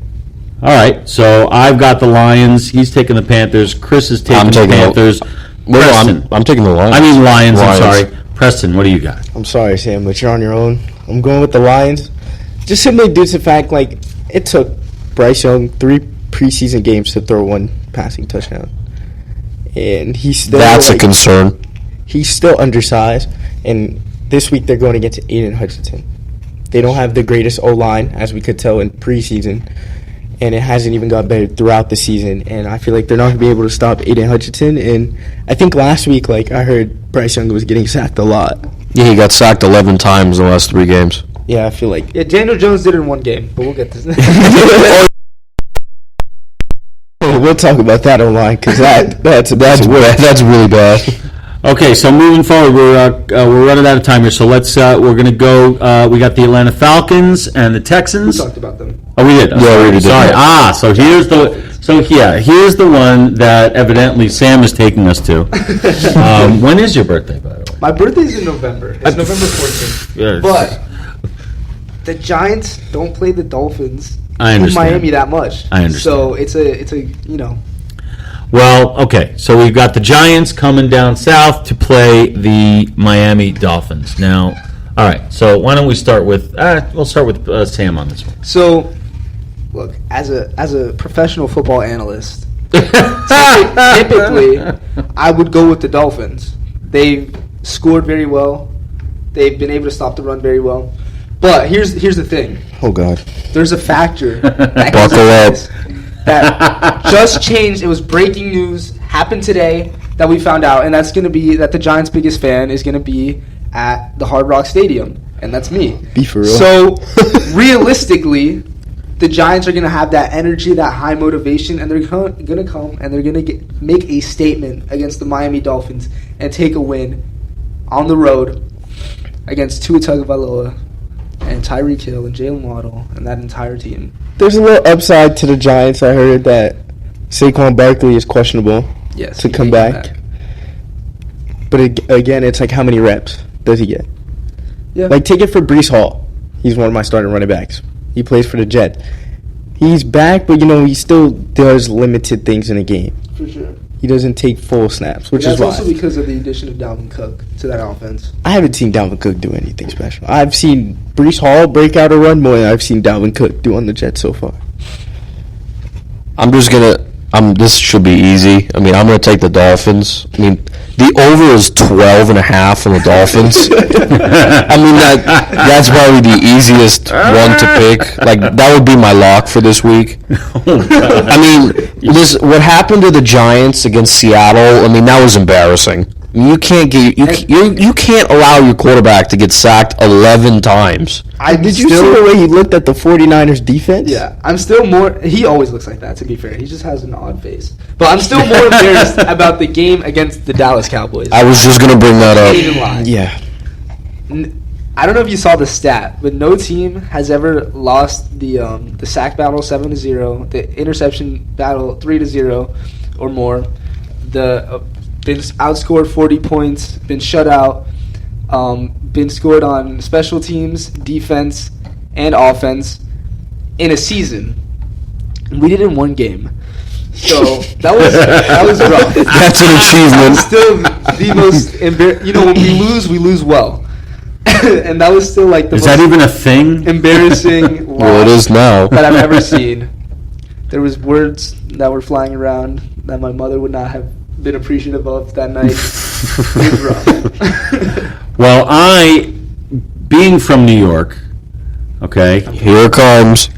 All right. So I've got the Lions. He's taking the Panthers. Chris is taking the Panthers. Preston. I'm taking the Lions. I mean Lions. I'm sorry. Preston, what do you got? I'm sorry, Sam, but you're on your own. I'm going with the Lions. Just simply due to the fact, it took Bryce Young 3 preseason games to throw 1 passing touchdown. And he's still... That's a concern. He's still undersized. And this week they're going against Aiden Hutchinson. They don't have the greatest O-line, as we could tell in preseason. And it hasn't even got better throughout the season. And I feel like they're not going to be able to stop Aiden Hutchinson. And I think last week, I heard Bryce Young was getting sacked a lot. Yeah, he got sacked 11 times in the last 3 games. Yeah, I feel like... Yeah, Daniel Jones did it in 1 game, but we'll get this. We'll talk about that online, because that's really bad. Okay, so moving forward, we're running out of time here. So we're going to go. We got the Atlanta Falcons and the We Texans. talked about them. Oh, we did. Yeah, we already did. Sorry. So here's the one that evidently Sam is taking us to. When is your birthday, by the way? My birthday's in November. It's November 14th. Yes. But the Giants don't play the Dolphins I in understand. Miami that much. I understand. So it's a Well, okay. So we've got the Giants coming down south to play the Miami Dolphins. Now, all right. So why don't we start with? We'll start with Sam on this one. So, look, as a professional football analyst, typically I would go with the Dolphins. They've scored very well. They've been able to stop the run very well. But here's the thing. Oh, God. There's a factor that Buckle up. that just changed. It was breaking news, happened today that we found out, and that's going to be that the Giants' biggest fan is going to be at the Hard Rock Stadium, and that's me. Be for real. So, realistically, the Giants are going to have that energy, that high motivation, and they're going to come and they're going to make a statement against the Miami Dolphins and take a win on the road against Tua Tagovailoa and Tyreek Hill and Jalen Waddle and that entire team. There's a little upside to the Giants. I heard that Saquon Barkley is questionable Yes, to he come may back. But again, it's how many reps does he get? Yeah. Take it for Breece Hall. He's one of my starting running backs. He plays for the Jets. He's back, but, he still does limited things in a game. For sure. He doesn't take full snaps, which That's is why. also because of the addition of Dalvin Cook to that offense. I haven't seen Dalvin Cook do anything special. I've seen Breece Hall break out a run more than I've seen Dalvin Cook do on the Jets so far. I'm just gonna. This should be easy. I mean, I'm gonna take the Dolphins. I mean, the over is 12.5 on the Dolphins. I mean, that's probably the easiest one to pick. Like, that would be my lock for this week. I mean, what happened to the Giants against Seattle? I mean, that was embarrassing. I mean, you can't allow your quarterback to get sacked 11 times. Did you see the way he looked at the 49ers defense? Yeah, I'm still more. He always looks like that, to be fair. He just has an odd face. But I'm still more embarrassed about the game against the Dallas Cowboys. I was just going to bring that I up. can't even lie. Yeah. I don't know if you saw the stat, but no team has ever lost the sack battle 7-0, the interception battle 3-0 or more. Been outscored 40 points, been shut out, been scored on special teams, defense, and offense in a season. And we did it in one game. So that was rough. That's an achievement. Still the most when we lose well. And that was still like the Is most that even a thing? embarrassing Well, it is now. that I've ever seen. There was words that were flying around that my mother would not have been appreciative of that night. It was rough. Well, being from New York, okay, Here it comes.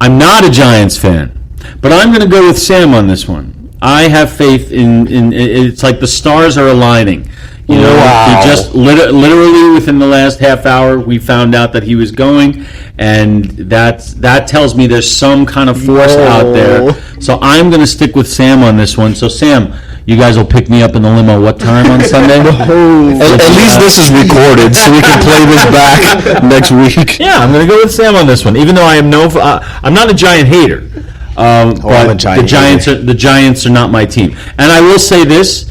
I'm not a Giants fan, but I'm going to go with Sam on this one. I have faith in it's like the stars are aligning. You know, Wow. he just literally within the last half hour, we found out that he was going, and that tells me there's some kind of force out there. So I'm going to stick with Sam on this one. So Sam, you guys will pick me up in the limo what time on Sunday? At least this is recorded, so we can play this back next week. Yeah, I'm going to go with Sam on this one, even though I am I'm not a Giant hater. But I'm a Giant the Giants are not my team. And I will say this.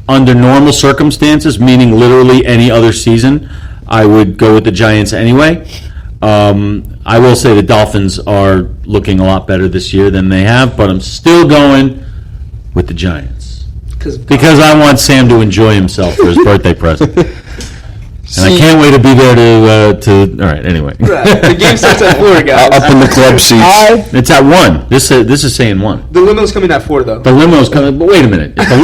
Under normal circumstances, meaning literally any other season, I would go with the Giants anyway. I will say the Dolphins are looking a lot better this year than they have, but I'm still going with the Giants. Because I want Sam to enjoy himself for his birthday present. And I can't wait to be there to all right, anyway. Right. The game starts at 4, guys. Up in the club seats. It's at 1. This is saying 1. The limo's coming at 4, though. The limo's coming, but wait a minute. If the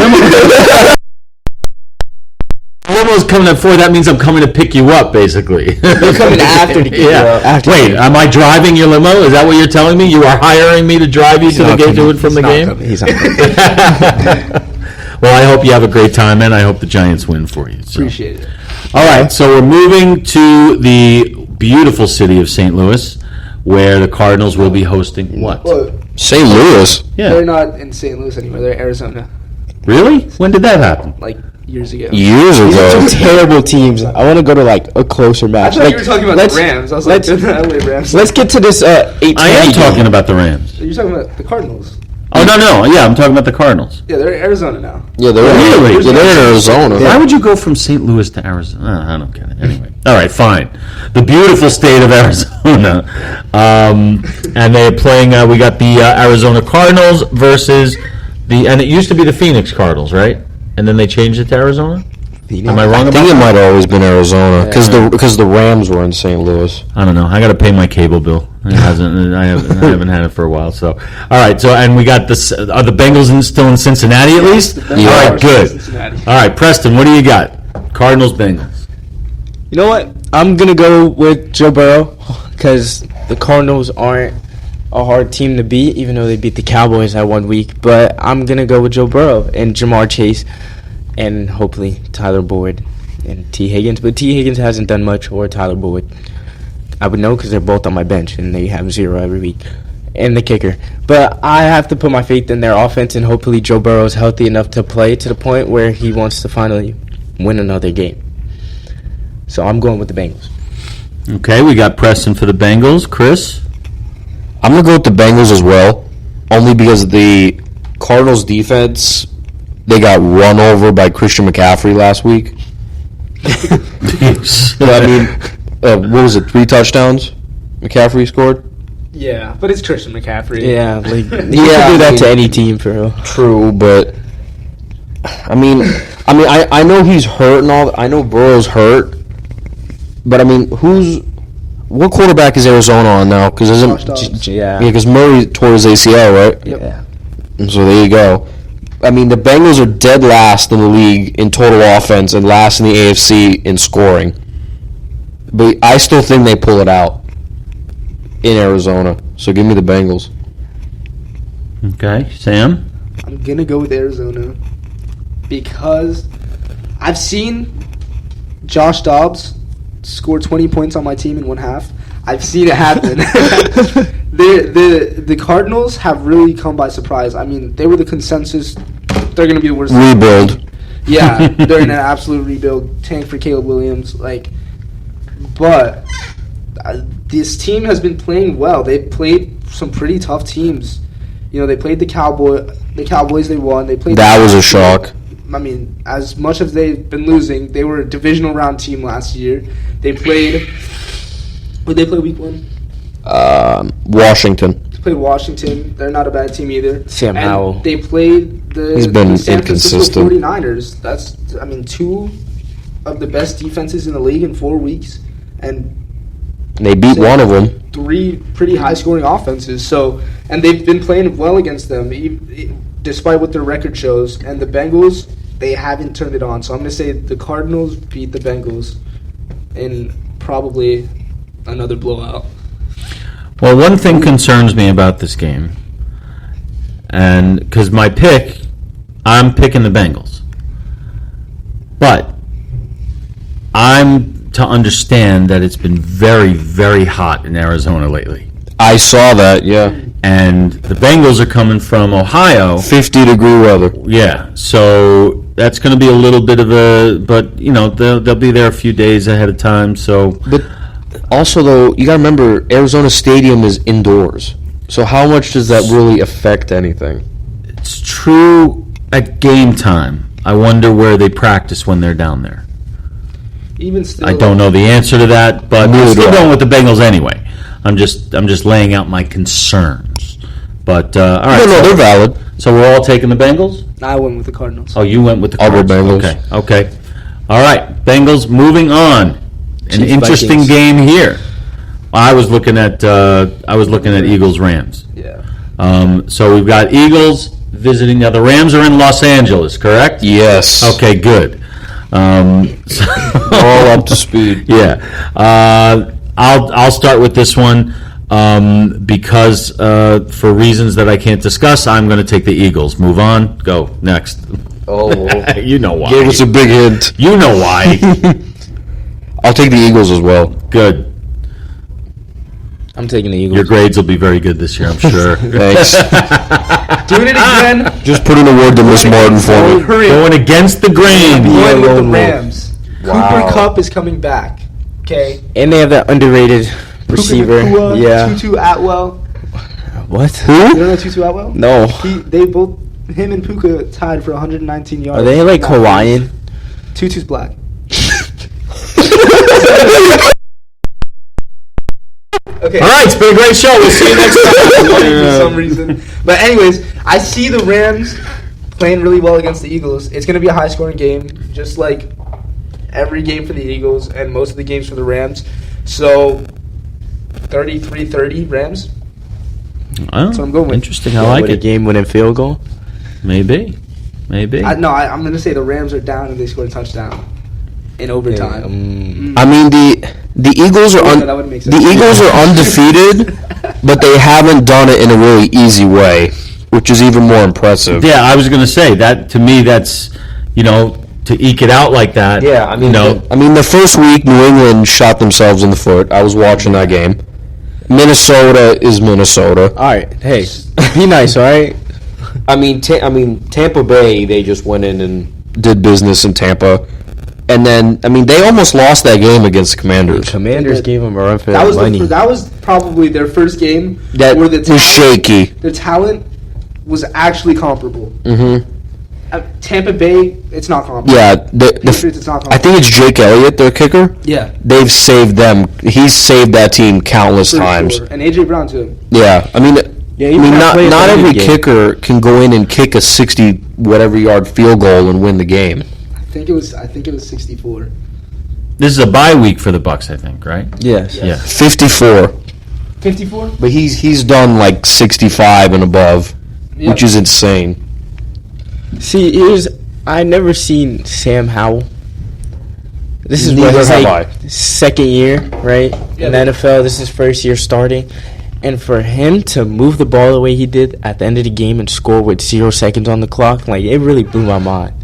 limo's coming at 4, that means I'm coming to pick you up, basically. You're coming after to get you up. After Wait, you. am I driving your limo? Is that what you're telling me? You are hiring me to drive you to the game, to and from the game? He's not coming. Well, I hope you have a great time, and I hope the Giants win for you. So. Appreciate it. All right, so we're moving to the beautiful city of St. Louis, where the Cardinals will be hosting what? Well, St. Louis. Yeah. they're not in St. Louis anymore. They're in Arizona. Really? When did that happen? Like, years ago. Years These are ago. two terrible teams. I want to go to like a closer I match. thought Like, you were talking about let's- the Rams. I was like, let's- they're the LA Rams. Let's get to this 8:20 I am game. talking about the Rams. You're talking about the Cardinals. Oh, no. Yeah, I'm talking about the Cardinals. Yeah, they're in Arizona now. Yeah, they're Really? in Arizona. Why would you go from St. Louis to Arizona? I don't get it. Anyway. All right, fine. The beautiful state of Arizona. And they're playing, we got the Arizona Cardinals versus and it used to be the Phoenix Cardinals, right? And then they changed it to Arizona? Am I wrong I about think it that? might have always been Arizona because the Rams were in St. Louis. I don't know. I got to pay my cable bill. I haven't had it for a while. So, all right. So, and we got this. Are the Bengals still in Cincinnati at least? The All Bengals right, are good. in Cincinnati. All right, Preston. What do you got? Cardinals, Bengals. You know what? I'm going to go with Joe Burrow because the Cardinals aren't a hard team to beat, even though they beat the Cowboys that 1 week. But I'm going to go with Joe Burrow and Jamar Chase and hopefully Tyler Boyd and T. Higgins. But T. Higgins hasn't done much, or Tyler Boyd. I would know because they're both on my bench and they have 0 every week. And the kicker. But I have to put my faith in their offense, and hopefully Joe Burrow is healthy enough to play to the point where he wants to finally win another game. So I'm going with the Bengals. Okay, we got Preston for the Bengals. Chris? I'm going to go with the Bengals as well, only because the Cardinals defense, they got run over by Christian McCaffrey last week. I mean, what was it, 3 touchdowns McCaffrey scored? Yeah, but it's Christian McCaffrey. Yeah, like you Yeah, can do I that mean- to any team for real. True, but I know he's hurt and all. I know Burrow's hurt, but I mean, What quarterback is Arizona on now? Because Josh Dobbs. because Murray tore his ACL, right? Yeah. And so there you go. I mean, the Bengals are dead last in the league in total offense and last in the AFC in scoring. But I still think they pull it out in Arizona. So give me the Bengals. Okay, Sam? I'm going to go with Arizona because I've seen Josh Dobbs score 20 points on my team in one half. I've seen it happen. The Cardinals have really come by surprise. I mean, they were the consensus. They're going to be the worst. Rebuild. Yeah, they're in an absolute rebuild. Tank for Caleb Williams. But this team has been playing well. They've played some pretty tough teams. They played the Cowboys. They won. They played. That was a shock. I mean, as much as they've been losing, they were a divisional round team last year. They played. Would they play week 1? Washington. They played Washington. They're not a bad team either. Sam and Howell. They played He's been the San Francisco inconsistent. 49ers. That's, two of the best defenses in the league in 4 weeks. And They beat one of them. 3 pretty high-scoring offenses. And they've been playing well against them, despite what their record shows. And the Bengals, they haven't turned it on. So I'm going to say the Cardinals beat the Bengals in probably another blowout. Well, one thing concerns me about this game, and because I'm picking the Bengals. But I'm to understand that it's been very, very hot in Arizona lately. I saw that, yeah. And the Bengals are coming from Ohio. 50-degree weather. Yeah, so that's going to be a little bit of but they'll be there a few days ahead of time. So, But also, though, you got to remember, Arizona Stadium is indoors. So how much does that really affect anything? it's true at game time. I wonder where they practice when they're down there. Even still, I don't know the answer to that, but I'm Neither still do I. going with the Bengals anyway. I'm just laying out my concerns. But all right, No, they're valid. So we're all taking the Bengals. I went with the Cardinals. Oh, you went with the I'll go Cardinals. Bengals. Okay. All right, Bengals. Moving on. An Chiefs, interesting Vikings. game here. I was looking at Eagles Rams. Yeah. So we've got Eagles visiting. Now the Rams are in Los Angeles, correct? Yes. Okay, good. All up to speed. Yeah. I'll start with this one because for reasons that I can't discuss, I'm going to take the Eagles. Move on. Go next. Oh, You know why. gave us a big hint. You know why. I'll take the Eagles as well. Good. I'm taking the Eagles. Your grades will be very good this year, I'm sure. Thanks. Doing it again. Just put in a word to Miss Martin for me. Hurry up. Going against the grain. Going with the lone wolf. Rams. Wow. Cooper Kupp is coming back. Okay. And they have that underrated receiver. Puka Nacua, Yeah. Tutu Atwell. What? You Who? don't know Tutu Atwell? No. Him and Puka tied for 119 yards. Are they like Hawaiian? Tutu's black. Okay. All right, it's been a great show. We'll see you next time. For some reason. But anyways, I see the Rams playing really well against the Eagles. It's going to be a high-scoring game, just like every game for the Eagles and most of the games for the Rams. So, 33-30 Rams. That's what I'm going with. Interesting. I like With a it. game-winning field goal. Maybe. I'm going to say the Rams are down and they score a touchdown in overtime. I mean, the Eagles are That would make sense. the Eagles are undefeated, but they haven't done it in a really easy way, which is even more impressive. Yeah, I was going to say that. To me, that's to eke it out like that. Yeah, I mean, the first week New England shot themselves in the foot. I was watching that game. Minnesota is Minnesota. All right. Hey, be nice, all right? I mean, Tampa Bay. They just went in and did business in Tampa, and then they almost lost that game against the Commanders. Commanders gave them a run for That their was money. that was probably their first game That where was shaky. the talent was actually comparable. Mm-hmm. Tampa Bay, it's not comparable. Yeah, Patriots, it's not comparable. I think it's Jake Elliott, their kicker. Yeah. They've saved them. He's saved that team countless For times. sure. And AJ Brown too. Yeah, even that play at not the end of every the game. kicker can go in and kick a 60-whatever yard field goal and win the game. I think it was 64. This is a bye week for the Bucks, I think, right? Yes. Yeah. 54. 54? But he's done like 65 and above, which is insane. See, I never seen Sam Howell. This is Neither his have second year, right? Yeah, in the NFL, this is his first year starting. And for him to move the ball the way he did at the end of the game and score with 0 seconds on the clock, like, it really blew my mind.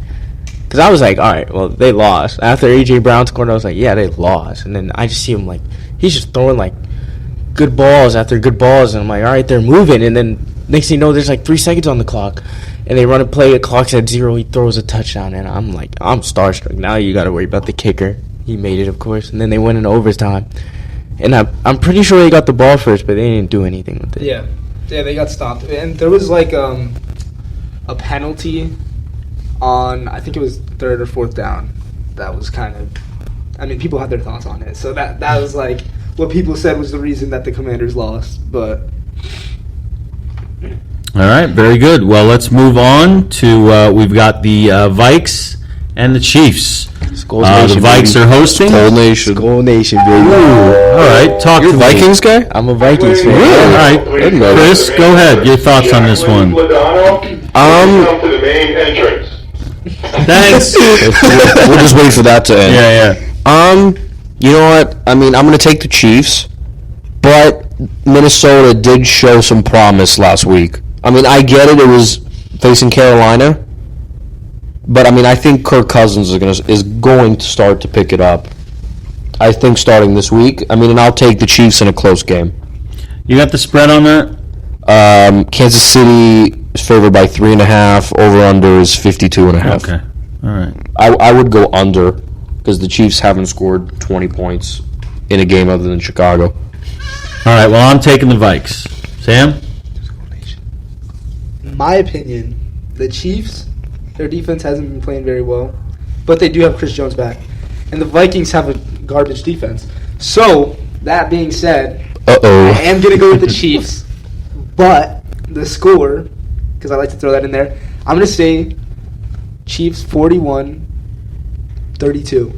Because I was like, all right, well, they lost. After A.J. Brown scored, I was like, yeah, they lost. And then I just see him, like, he's just throwing, like, good balls after good balls. And I'm like, all right, they're moving. And then next thing you know, there's, like, 3 seconds on the clock. And they run a play, the clock's at 0, he throws a touchdown. And I'm like, I'm starstruck. Now you got to worry about the kicker. He made it, of course. And then they went in overtime. And I'm pretty sure they got the ball first, but they didn't do anything with it. Yeah, they got stopped. And there was, like, a penalty on, I think it was 3rd or 4th down. That was kind of, I mean, people had their thoughts on it. So that was, like, what people said was the reason that the Commanders lost. But All right, very good. Well, let's move on to we've got the Vikes and the Chiefs. Skull The Nation, Vikes baby. are hosting. Whole nation. Skull Nation, baby. All right, talk You're to a me. Vikings guy? I'm a Vikings fan. All right, didn't know that. Chris, go ahead. Your thoughts on this one? Come to the main entrance. Thanks. We'll just wait for that to end. Yeah. You know what? I mean, I'm going to take the Chiefs, but Minnesota did show some promise last week. I mean, I get it. It was facing Carolina, but I mean, I think Kirk Cousins is going to start to pick it up. I think starting this week. I mean, and I'll take the Chiefs in a close game. You got the spread on that? Kansas City is favored by 3.5. Over under is 52.5. Okay. All right. I would go under because the Chiefs haven't scored 20 points in a game other than Chicago. All right. Well, I'm taking the Vikes. Sam? in my opinion, the Chiefs, their defense hasn't been playing very well, but they do have Chris Jones back. And the Vikings have a garbage defense. So, that being said, I am going to go with the Chiefs, but the score, because I like to throw that in there, I'm going to say Chiefs 41-32.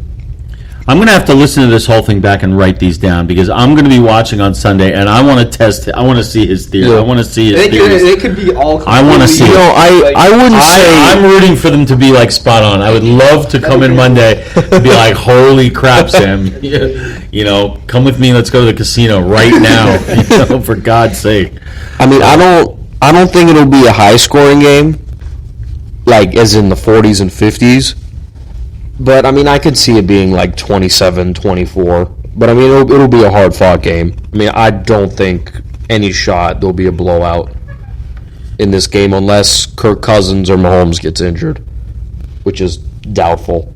I'm going to have to listen to this whole thing back and write these down because I'm going to be watching on Sunday and I want to test it. I want to see his theory. Yeah. I want to see his theories. It could be all I want to see completely- it. I wouldn't say... I'm rooting for them to be like spot on. I would love to come in Monday and be like, holy crap, Sam. You know, come with me. Let's go to the casino right now. You know, for God's sake. I mean, I don't think it'll be a high-scoring game, like as in the 40s and 50s. But, I mean, I could see it being like 27-24. But, I mean, it'll be a hard-fought game. I mean, I don't think any shot there'll be a blowout in this game unless Kirk Cousins or Mahomes gets injured, which is doubtful.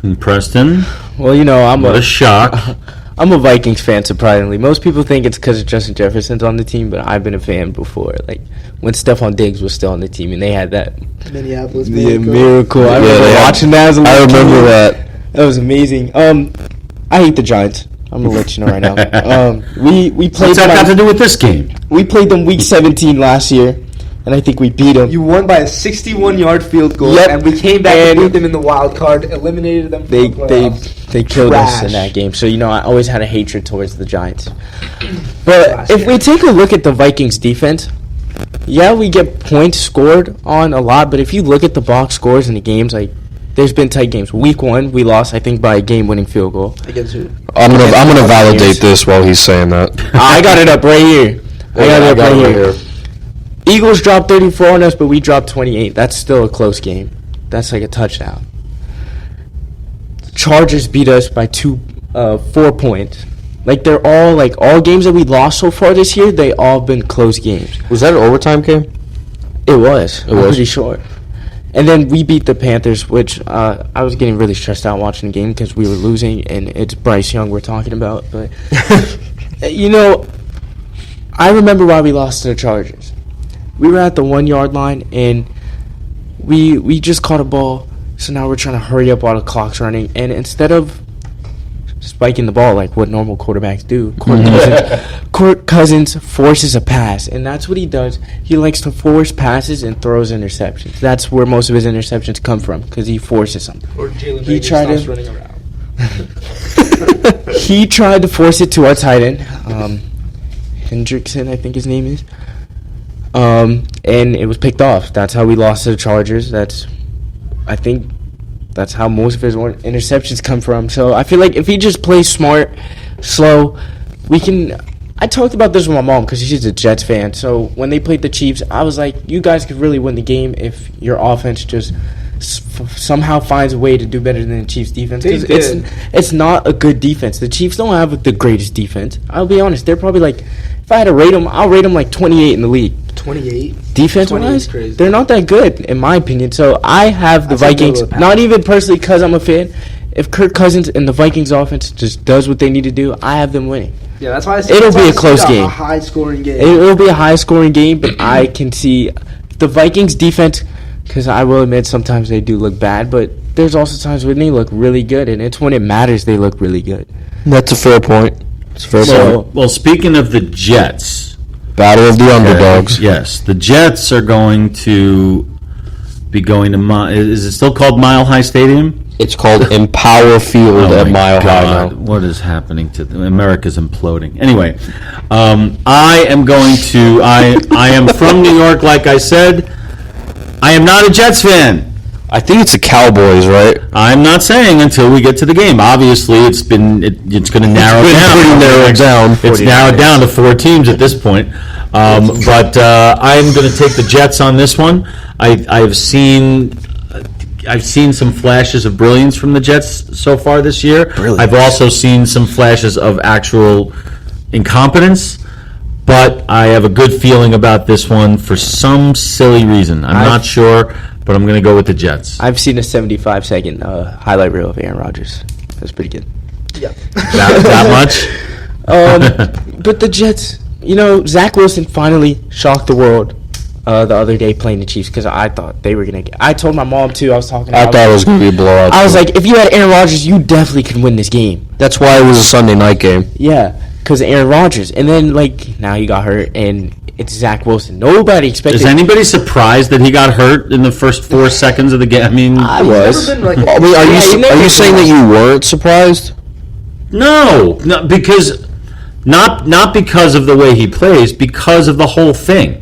And Preston, Well, you know, what a shock. I'm a Vikings fan, surprisingly. Most people think it's because Justin Jefferson's on the team, but I've been a fan before. Like, when Stephon Diggs was still on the team, and they had that Minneapolis miracle. I remember they had- watching that as a I little remember kid. that. That was amazing. I hate the Giants. I'm going to let you know right now. We played What's that got to them, do with this game? we played them week 17 last year, and I think we beat them. You won by a 61-yard field goal, Yep. and we came back and And beat them in the wild card, eliminated them from They the playoffs. they killed us in Trash. that game. So, you know, I always had a hatred towards the Giants. But Trash, if yeah. we take a look at the Vikings defense, yeah, we get points scored on a lot, but if you look at the box scores in the games, like, there's been tight games. Week 1, we lost, I think, by a game-winning field goal. Against who? I'm gonna validate this while he's saying that. I got it up right here. I got it up right here. Eagles dropped 34 on us, but we dropped 28. That's still a close game. That's like a touchdown. Chargers beat us by 4 points. Like, they're all games that we lost so far this year, they all been close games. Was that an overtime game? It was. I'm was? pretty sure. And then we beat the Panthers, which I was getting really stressed out watching the game because we were losing, and it's Bryce Young we're talking about. But, you know, I remember why we lost to the Chargers. We were at the 1-yard line, and we just caught a ball, so now we're trying to hurry up while the clock's running. And instead of spiking the ball like what normal quarterbacks do, Kirk Cousins forces a pass, and that's what he does. He likes to force passes and throws interceptions. That's where most of his interceptions come from, because he forces them. Or Jalen He Reagor tried stops to- running around. He tried to force it to our tight end, Hendrickson, I think his name is. And it was picked off. That's how we lost to the Chargers. I think that's how most of his interceptions come from. So I feel like if he just plays smart, slow, we can. I talked about this with my mom because she's a Jets fan. So when they played the Chiefs, I was like, you guys could really win the game if your offense just somehow finds a way to do better than the Chiefs defense. 'Cause it's not a good defense. The Chiefs don't have the greatest defense. I'll be honest. They're probably like, if I had to rate them, I'll rate them like 28 in the league. 28? Defense-wise, crazy. they're not that good, in my opinion. So I have the Vikings, not even personally because I'm a fan. If Kirk Cousins and the Vikings offense just does what they need to do, I have them winning. Yeah, that's why I said It'll be a close game. A high-scoring game. It'll be a high-scoring game, but I can see the Vikings defense, because I will admit sometimes they do look bad, but there's also times when they look really good, and it's when it matters they look really good. That's a fair point. It's a fair point. Well, speaking of the Jets, Battle of the underdogs. Yes, the Jets are going to be going to is it still called Mile High Stadium? It's called Empower Field at Mile High now. What is happening to them? America's imploding. Anyway, I am going to. I am from New York, like I said. I am not a Jets fan. I think it's the Cowboys, right? I'm not saying until we get to the game. Obviously, it's going to narrow down. Pretty narrowed down. It's narrowed down to 4 teams at this point. But I'm going to take the Jets on this one. I've seen some flashes of brilliance from the Jets so far this year. Brilliant. I've also seen some flashes of actual incompetence. But I have a good feeling about this one for some silly reason. I'm not sure, but I'm going to go with the Jets. I've seen a 75-second highlight reel of Aaron Rodgers. That's pretty good. Yeah. That much? But the Jets, Zach Wilson finally shocked the world the other day playing the Chiefs because I thought they were going to get. I told my mom, too. I thought it was going to be a blowout. I was like, if you had Aaron Rodgers, you definitely could win this game. That's why it was a Sunday night game. Yeah. Because of Aaron Rodgers. And then, now he got hurt, and it's Zach Wilson. Nobody expected... Is anybody surprised that he got hurt in the first 4 seconds of the game? I mean... I was. Are you saying that you weren't surprised? No, because... Not because of the way he plays, because of the whole thing.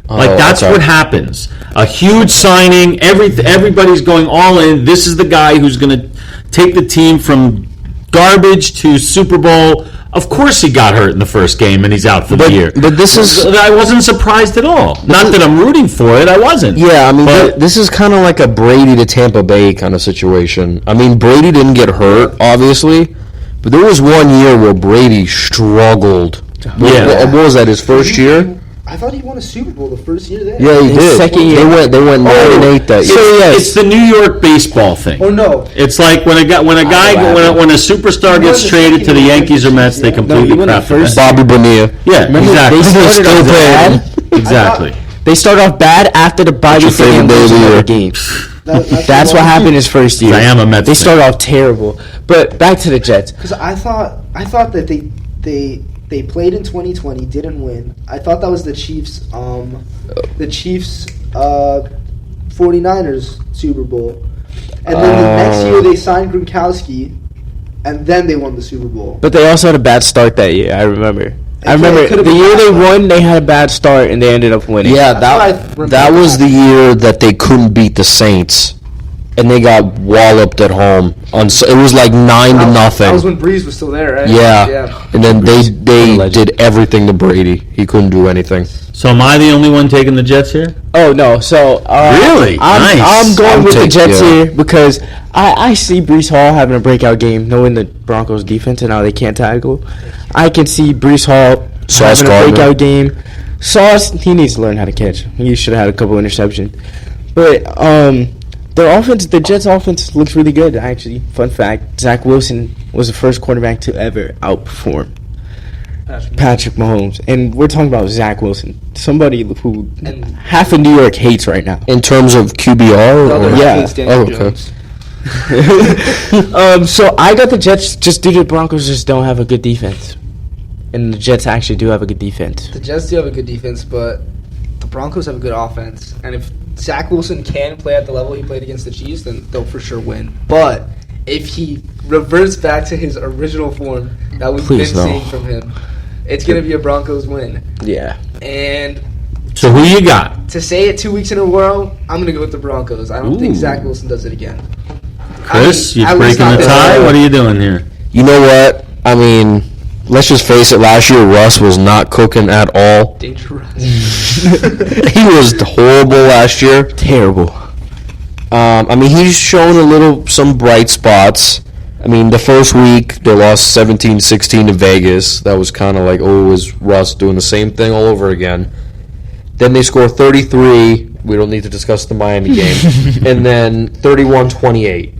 That's what happens. A huge signing, everybody's going all in. This is the guy who's going to take the team from garbage to Super Bowl. Of course he got hurt in the first game and he's out for the year. But this is... I wasn't surprised at all. Not that I'm rooting for it, I wasn't. Yeah, I mean, this is kind of like a Brady to Tampa Bay kind of situation. I mean, Brady didn't get hurt, obviously, but there was one year where Brady struggled. Yeah. What was that, his first year? I thought he won a Super Bowl the first year there. Yeah, he did. Second year. They went 9-8 that year. It's the New York baseball thing. Oh no! It's like when a superstar gets traded to the Yankees or Mets, they completely crap. Bobby Bonilla. Yeah, exactly. They started off bad. Exactly. They started off bad after the bye week and lose another game. That's what happened his first year. I am a Mets They fan. started off terrible. But back to the Jets. Because I thought that they played in 2020, didn't win. I thought that was the Chiefs 49ers Super Bowl. And then the next year they signed Gronkowski, and then they won the Super Bowl. But they also had a bad start that year, I remember. could've the been year they bad. won, they had a bad start, and they ended up winning. Yeah, That's what I that remember. was the year that they couldn't beat the Saints, and they got walloped at home. It was like 9-0. That was when Breeze was still there, right? Yeah, and then they did everything to Brady. He couldn't do anything. So am I the only one taking the Jets here? Oh, no. So, Really? I'm Nice. going with the take- Jets yeah. here because I see Brees Hall having a breakout game, knowing the Broncos defense and how they can't tackle. I can see Brees Hall Sauce having a Gardner. breakout game. Sauce, he needs to learn how to catch. He should have had a couple interceptions. But their offense, the Jets' offense looks really good, actually. Fun fact, Zach Wilson was the first quarterback to ever outperform Patrick Mahomes. And we're talking about Zach Wilson, somebody who half of New York hates right now. In terms of QBR? No, or- they're Yeah. against Daniel Oh, okay. Jones. So I got the Jets just due to the Broncos just don't have a good defense. And the Jets actually do have a good defense. The Jets do have a good defense, but the Broncos have a good offense. And if Zach Wilson can play at the level he played against the Chiefs, then they'll for sure win. But if he reverts back to his original form that we've Please been no. seeing from him, it's going to be a Broncos win. Yeah. And So who you got? to say it 2 weeks in a row, I'm going to go with the Broncos. I don't think Ooh. Zach Wilson does it again. Chris, I mean, you at least breaking not the this tie? early. What are you doing here? You know what? I mean, let's just face it. Last year, Russ was not cooking at all. Dangerous. He was horrible last year. Terrible. I mean, he's shown some bright spots. I mean, the first week, they lost 17-16 to Vegas. That was kind of like, oh, is Russ doing the same thing all over again? Then they score 33. We don't need to discuss the Miami game. And then 31-28.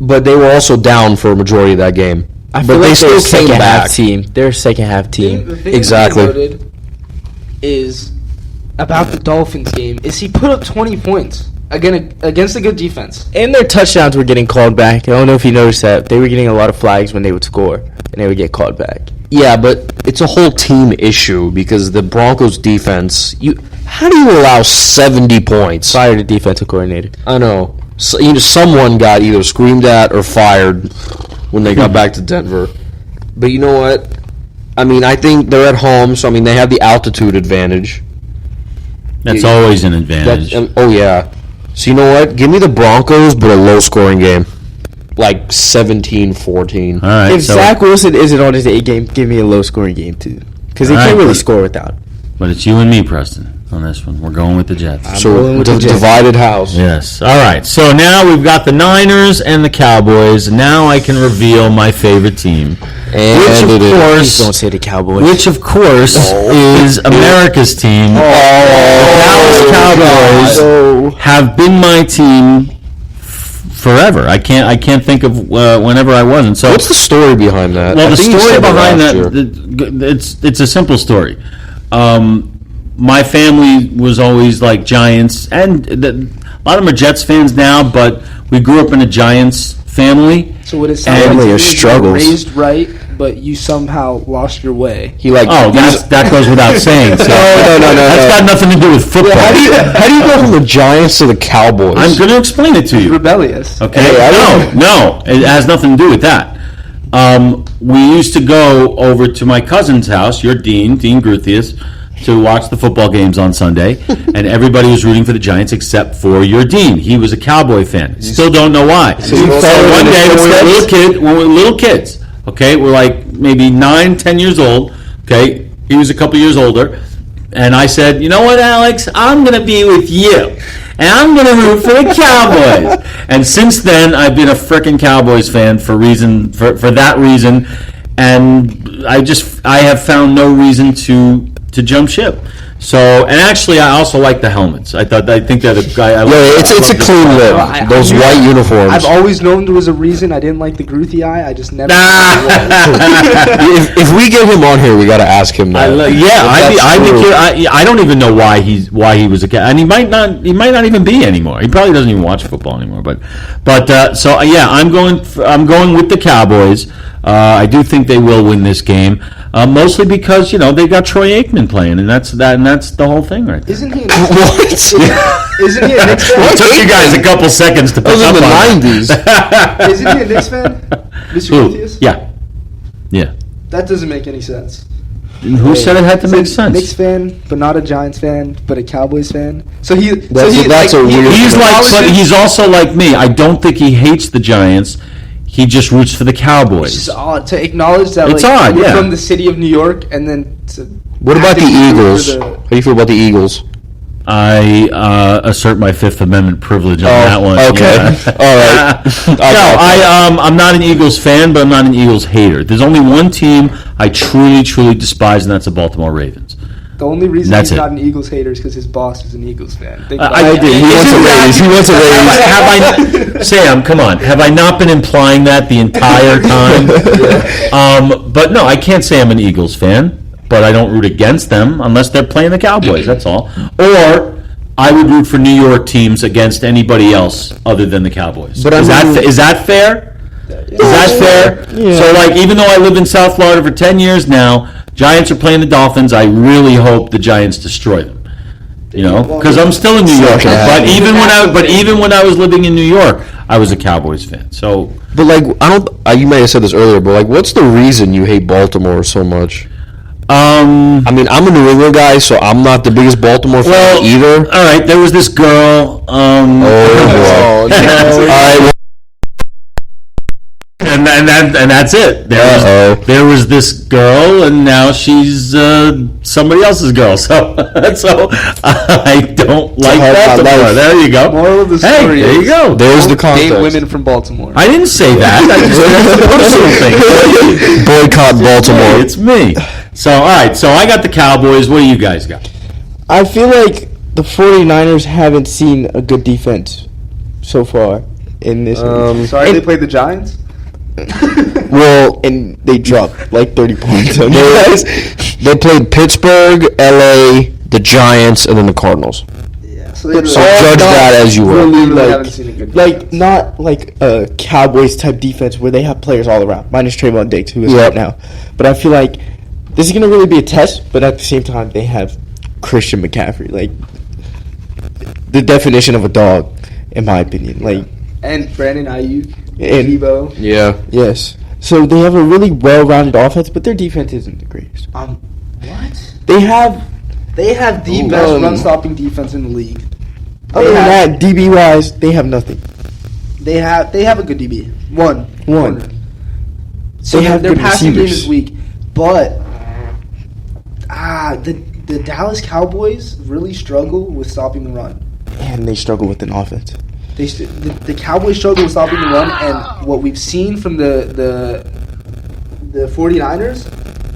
But they were also down for a majority of that game. I But feel they like still they're a came second back. half team. They're a second half team. The thing Exactly. that noted is about the Dolphins game is he put up 20 points against a good defense. And their touchdowns were getting called back. I don't know if you noticed that. They were getting a lot of flags when they would score, and they would get called back. Yeah, but it's a whole team issue because the Broncos defense, how do you allow 70 points? Fired a defensive coordinator. I know. So, someone got either screamed at or fired when they got back to Denver. But you know what? I mean, I think they're at home, so I mean they have the altitude advantage. That's always an advantage. Oh yeah. So you know what? Give me the Broncos, but a low-scoring game, like 17-14. All right. If So, Zach Wilson isn't on his A game, give me a low-scoring game too, because they All can't right, really but- score without. but it's you and me, Preston, on this one. We're going with the Jets. So rolling with the Jets. divided house. Yes. All right. So now we've got the Niners and the Cowboys. Now I can reveal my favorite team, And which of it is. Please don't course, say the Cowboys. which of course is America's team. The Dallas Cowboys have been my team forever. I can't think of whenever I wasn't. So What's the story behind that? Well, I the think you story said it behind last that, year. it's a simple story. My family was always like Giants, and a lot of them are Jets fans now, but we grew up in a Giants family. So what it sounds And like to your me is you were struggles. raised right, but you somehow lost your way. He like Oh, that goes without saying. So no. That's got nothing to do with football. How do you go from the Giants to the Cowboys? I'm going to explain it to you. Rebellious. Okay. Hey, No, it has nothing to do with that. We used to go over to my cousin's house, your Dean Groothuis, to watch the football games on Sunday, and everybody was rooting for the Giants except for your Dean. He was a Cowboy fan. Still don't know why. So you one followed in day his when we were little kids, okay, we're like maybe 9, 10 years old. Okay, he was a couple years older, and I said, you know what, Alex, I'm going to be with you. And I'm going to root for the Cowboys. And since then, I've been a frickin' Cowboys fan for that reason. And I have found no reason to jump ship. So, and actually, I also like the helmets. I think that a guy. it's a clean look. Those white uniforms. I've always known there was a reason I didn't like the Groothy eye. I just never. if we get him on here, we got to ask him that. I don't even know why he was a cat, and he might not even be anymore. He probably doesn't even watch football anymore. So yeah, I'm going with the Cowboys. I do think they will win this game, mostly because they got Troy Aikman playing, and that's the whole thing, right there. Isn't he? What? Isn't he a Knicks fan? It took you guys a couple seconds to pick Those up are the on that. 90s. Isn't he a Knicks fan? Mr. Who? Groothuis? Yeah. That doesn't make any sense. Who said it had to It's make a sense? Knicks fan, but not a Giants fan, but a Cowboys fan. So that's a weird- He's also like me. I don't think he hates the Giants. He just roots for the It's Cowboys. just odd to acknowledge that. It's like, odd, you're yeah. from the city of New York, and then to What about the actively root Eagles? for How do you feel about the Eagles? I assert my Fifth Amendment privilege on that one. okay. Yeah. All right. No, I'm not an Eagles fan, but I'm not an Eagles hater. There's only one team I truly despise, and that's the Baltimore Ravens. The only reason That's he's it. not an Eagles hater is because his boss is an Eagles fan. Think about I that. did. He wants a raise. Have I, Sam, come on. Have I not been implying that the entire time? But no, I can't say I'm an Eagles fan, but I don't root against them unless they're playing the Cowboys. That's all. Or I would root for New York teams against anybody else other than the Cowboys. But is that fair? Is that fair? Yeah. So, like, even though I lived in South Florida for 10 years now, Giants are playing the Dolphins. I really hope the Giants destroy them. You know, because I'm still in New York. But even when I was living in New York, I was a Cowboys fan. So, But like, you may have said this earlier, but like, what's the reason you hate Baltimore so much? I mean, I'm a New England guy, so I'm not the biggest Baltimore fan either. All right, there was this girl. Oh, no. All right. And that's it. There was this girl, and now she's somebody else's girl. So I don't like Baltimore. There you go. Moral of the story there you go. There's the context. Date women from Baltimore. I didn't say that. That's a personal thing. Boycott Baltimore. It's me. So all right. So I got the Cowboys. What do you guys got? I feel like the 49ers haven't seen a good defense so far in this. Sorry, they played the Giants? Well, and they dropped like 30 points on you guys. They played Pittsburgh, LA, the Giants, and then the Cardinals. Yeah. So So judge that as you will. really haven't seen a good defense. Not like a Cowboys type defense where they have players all around, minus Trayvon Diggs, who is Yep. right now. But I feel like this is going to really be a test, but at the same time, they have Christian McCaffrey, like the definition of a dog, in my opinion. Like, And Brandon Ayuk, and Debo. Yeah. yes, so they have a really well-rounded offense, but their defense isn't the greatest. What? They have, They have the best run-stopping defense in the league. other than that, DB wise, they have nothing. They have a good DB. One. So They have their good passing game receivers. is weak, but the Dallas Cowboys really struggle with stopping the run. And they struggle with an offense. The Cowboys struggle with stopping the run, and what we've seen from the 49ers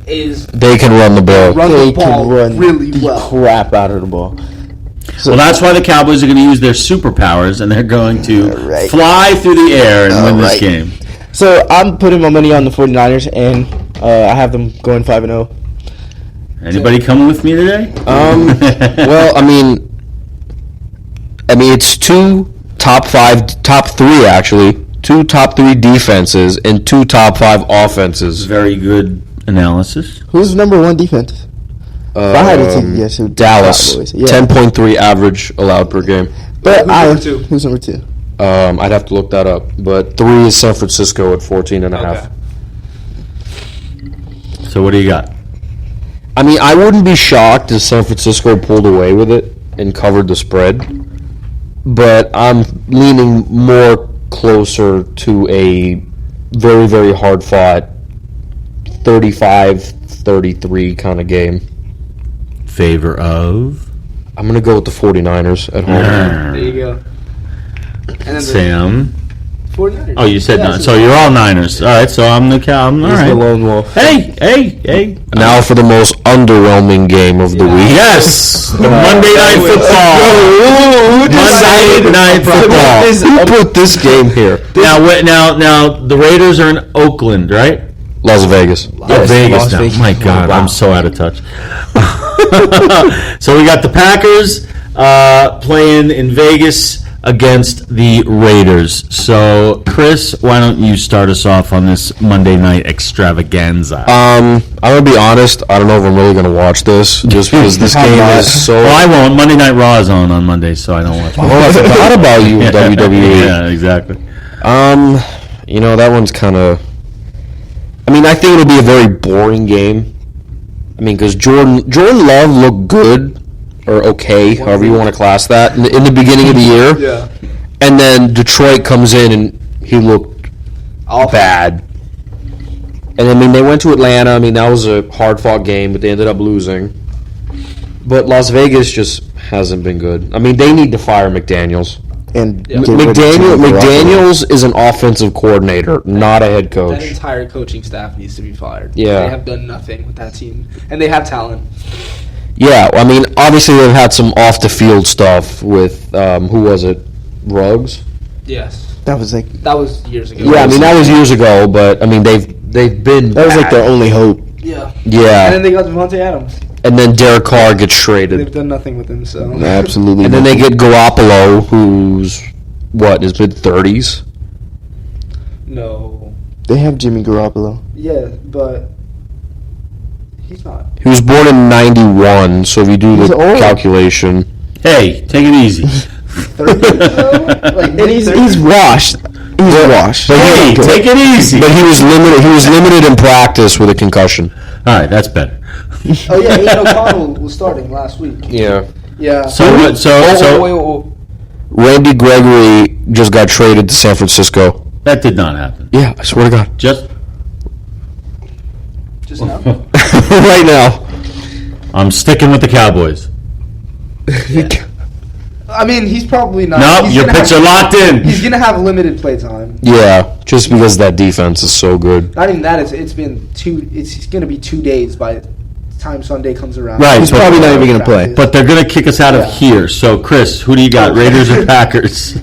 is They can run the ball. run They the ball can run really the well. crap out of the ball. So Well, that's why the Cowboys are going to use their superpowers, and they're going to Alright. fly through the air and win this Alright. game. So I'm putting my money on the 49ers, and I have them going 5-0. Anybody coming with me today? Well, I mean, it's two top three actually, two top three defenses and two top five offenses. Very good analysis. Who's number one defense? If I had to take a guess, it would be Dallas, Cowboys. Yeah. 10.3 average allowed per game. But Who's number two? Who's number two? I'd have to look that up, but 3 is San Francisco at 14.5. Okay. So what do you got? I mean, I wouldn't be shocked if San Francisco pulled away with it and covered the spread, but I'm leaning more closer to a very, very hard-fought 35-33 kind of game. Favor of I'm going to go with the 49ers at home. There you go. And then the Sam. 49ers. Oh, you said Yeah, nine. So you're all Niners. All right. So I'm the cow. All He's the right. lone wolf. Hey. Now for the most underwhelming game of the week. Yes, the Monday Night Football. Monday Night Football. Who put this game here? Now the Raiders are in Oakland, right? Las Vegas. Yes, Vegas Las now. Vegas. My God, Wow. I'm so out of touch. So we got the Packers playing in Vegas against the Raiders. So, Chris, why don't you start us off on this Monday night extravaganza? I'm gonna be honest. I don't know if I'm really gonna watch this, just because this game is so. Well, I won't. Monday Night Raw is on Monday, so I don't watch it. Oh, I forgot about you, WWE. Yeah, exactly. That one's kind of. I mean, I think it'll be a very boring game. I mean, because Jordan Love looked good, or okay, however you want to class that, in the beginning of the year. Yeah. And then Detroit comes in and he looked bad. And I mean, they went to Atlanta. I mean, that was a hard-fought game, but they ended up losing. But Las Vegas just hasn't been good. I mean, they need to fire McDaniels. And McDaniels is an offensive coordinator, not a head That coach. entire coaching staff needs to be fired. Yeah. They have done nothing with that team. And they have talent. Yeah, I mean, obviously they've had some off-the-field stuff with, who was it, Ruggs? Yes. That was That was years ago. Yeah, I mean, that was years ago, but, I mean, they've been like bad. their only hope. Yeah. Yeah, And then they got Devontae Adams. and then Derek Carr gets They've traded. done nothing with him, so. Absolutely. And then they get Garoppolo, who's, what, his mid-30s? No. They have Jimmy Garoppolo. Yeah, but he's not. He was born in 91, so if you do He's the old. calculation, Hey, take it easy. 30 like And he's washed. He's washed. Hey, take it easy. But he was limited. He was limited in practice with a concussion. All right, that's better. Oh yeah, Aiden O'Connell was starting last week. Yeah. Yeah. So Randy Gregory just got traded to San Francisco. that did not happen. Yeah, I swear to God. Just now. Right now. I'm sticking with the Cowboys. I mean, he's probably not. No, he's your gonna picks have- are locked in. He's gonna have limited play time. Yeah, just because that defense is so good. Not even that. It's been two. It's gonna be 2 days by the time Sunday comes around. Right, He's probably not even going to play. But they're going to kick us out of Yeah. here. So, Chris, who do you got, Raiders or Packers? If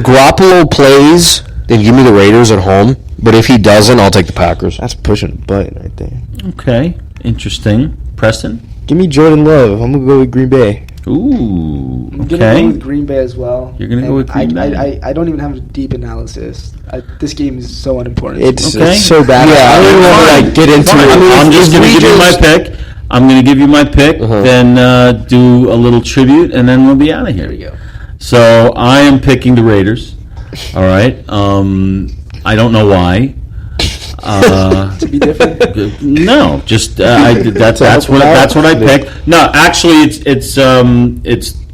Garoppolo plays, then give me the Raiders at home. But if he doesn't, I'll take the Packers. That's pushing a button right there. Okay, interesting. Preston? Give me Jordan Love. I'm going to go with Green Bay. Ooh, I'm gonna go okay. with Green Bay as well. You're gonna go And with Green Bay. I don't even have a deep analysis. This game is so unimportant. It's Okay. so bad. Yeah, I don't even want to Fine. get into Fine. it. I'm just if going to we give you my just- pick. I'm going to give you my pick, Uh-huh. then do a little tribute, and then we'll be out of here. There we go. So I am picking the Raiders. All right. I don't know why. To be different. No, just that's what I picked. No, actually, it's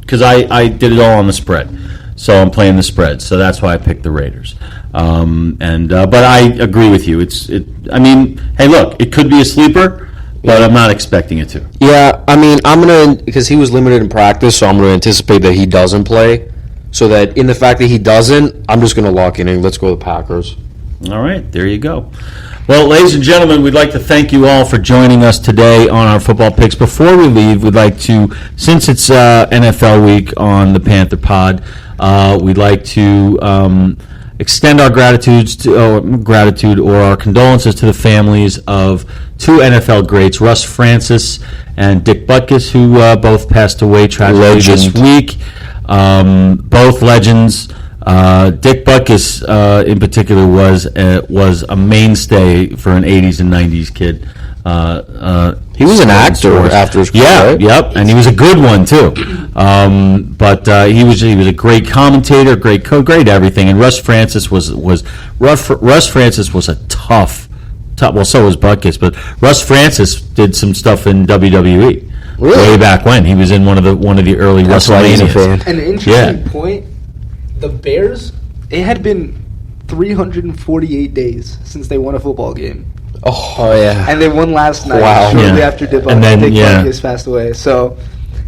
because I did it all on the spread, so I'm playing the spread. So that's why I picked the Raiders. But I agree with you. I mean, hey, look, it could be a sleeper, but I'm not expecting it to. Yeah, I mean, I'm going to, because he was limited in practice, so I'm going to anticipate that he doesn't play. So that in the fact that he doesn't, I'm just going to lock in and let's go with the Packers. All right, there you go. Well, ladies and gentlemen, we'd like to thank you all for joining us today on our football picks. Before we leave, we'd like to, since it's NFL week on the Panther Pod, we'd like to extend our gratitude or our condolences to the families of two NFL greats, Russ Francis and Dick Butkus, who both passed away tragically this week. Both legends. Dick Butkus, in particular, was a mainstay for an '80s and '90s kid. He was an actor after his career, Yeah, right? yep, and he was a good one too. But he was a great commentator, great everything. And Russ Francis was a tough. Well, so was Butkus, but Russ Francis did some stuff in WWE way back when. He was in one of the early That's why he's a WrestleManias. fan. An interesting point. The Bears. It had been 348 days since they won a football game, Oh, yeah. and they won last night Wow. shortly Yeah. after Dick And then, Butkus passed away. So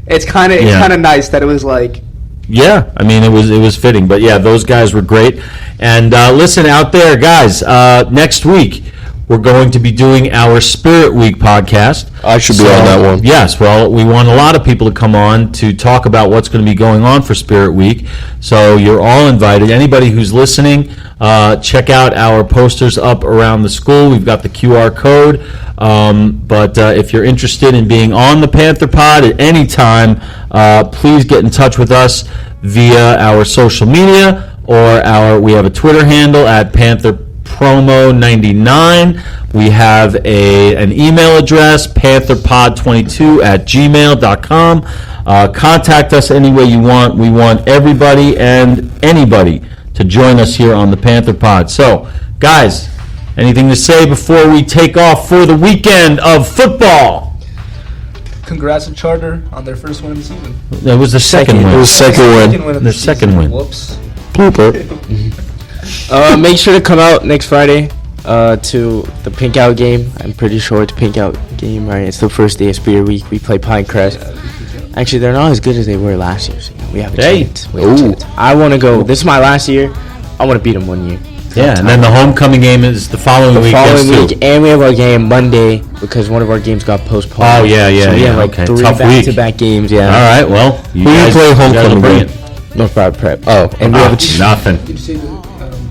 it's kind of nice that it was like. Yeah, I mean it was fitting, but yeah, those guys were great. And listen out there, guys. Next week we're going to be doing our Spirit Week podcast. I should be on that one. Yes, well, we want a lot of people to come on to talk about what's going to be going on for Spirit Week. So you're all invited. Anybody who's listening, check out our posters up around the school. We've got the QR code. But if you're interested in being on the Panther Pod at any time, please get in touch with us via our social media or we have a Twitter handle at Panther Promo 99. We have an email address, pantherpod22@gmail.com. Contact us any way you want. We want everybody and anybody to join us here on the Panther Pod. So, guys, anything to say before we take off for the weekend of football? Congrats to Charter on their first win of the season. That was the second win. It was second win. Win of Their the second season. win. Whoops. Blooper. Make sure to come out next Friday to the Pink Out game. I'm pretty sure it's Pink Out game, right? It's the first day of Spirit Week. We play Pinecrest. Actually, they're not as good as they were last year. So we have a chance. We have a chance. I want to go. This is my last year. I want to beat them 1 year. Yeah, and then the homecoming game is the following week. Following yes, week, too. and we have our game Monday because one of our games got postponed. Oh, yeah, So we have like okay. 3 Tough week. back-to-back games. Yeah. All right, well, Who do you play homecoming bring game? it. North Broad Prep. Oh, And we have a Nothing. Did you say the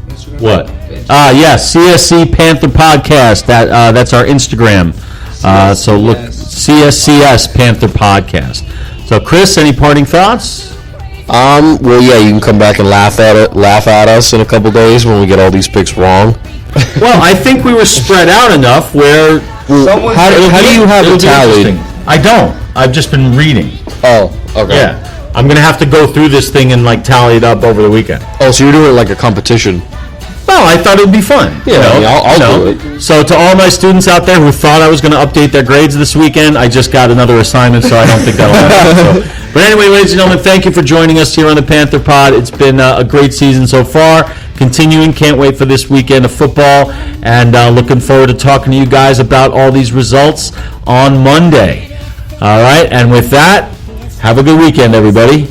Instagram? What? Yes, CSC Panther Podcast. That's our Instagram. So look, CSCS Panther Podcast. So, Chris, any parting thoughts? well, yeah, you can come back and laugh at us in a couple days when we get all these picks wrong. Well, I think we were spread out enough where. How do you have it'll it be tallied? interesting. I don't. I've just been reading. Oh, okay. Yeah. I'm going to have to go through this thing and like tally it up over the weekend. Oh, so you're doing it like a competition? Well, I thought it would be fun. Yeah, I'll do it. So to all my students out there who thought I was going to update their grades this weekend, I just got another assignment, so I don't think that'll happen. So. But anyway, ladies and gentlemen, thank you for joining us here on the Panther Pod. It's been a great season so far. Continuing, can't wait for this weekend of football, and looking forward to talking to you guys about all these results on Monday. All right, and with that, have a good weekend, everybody.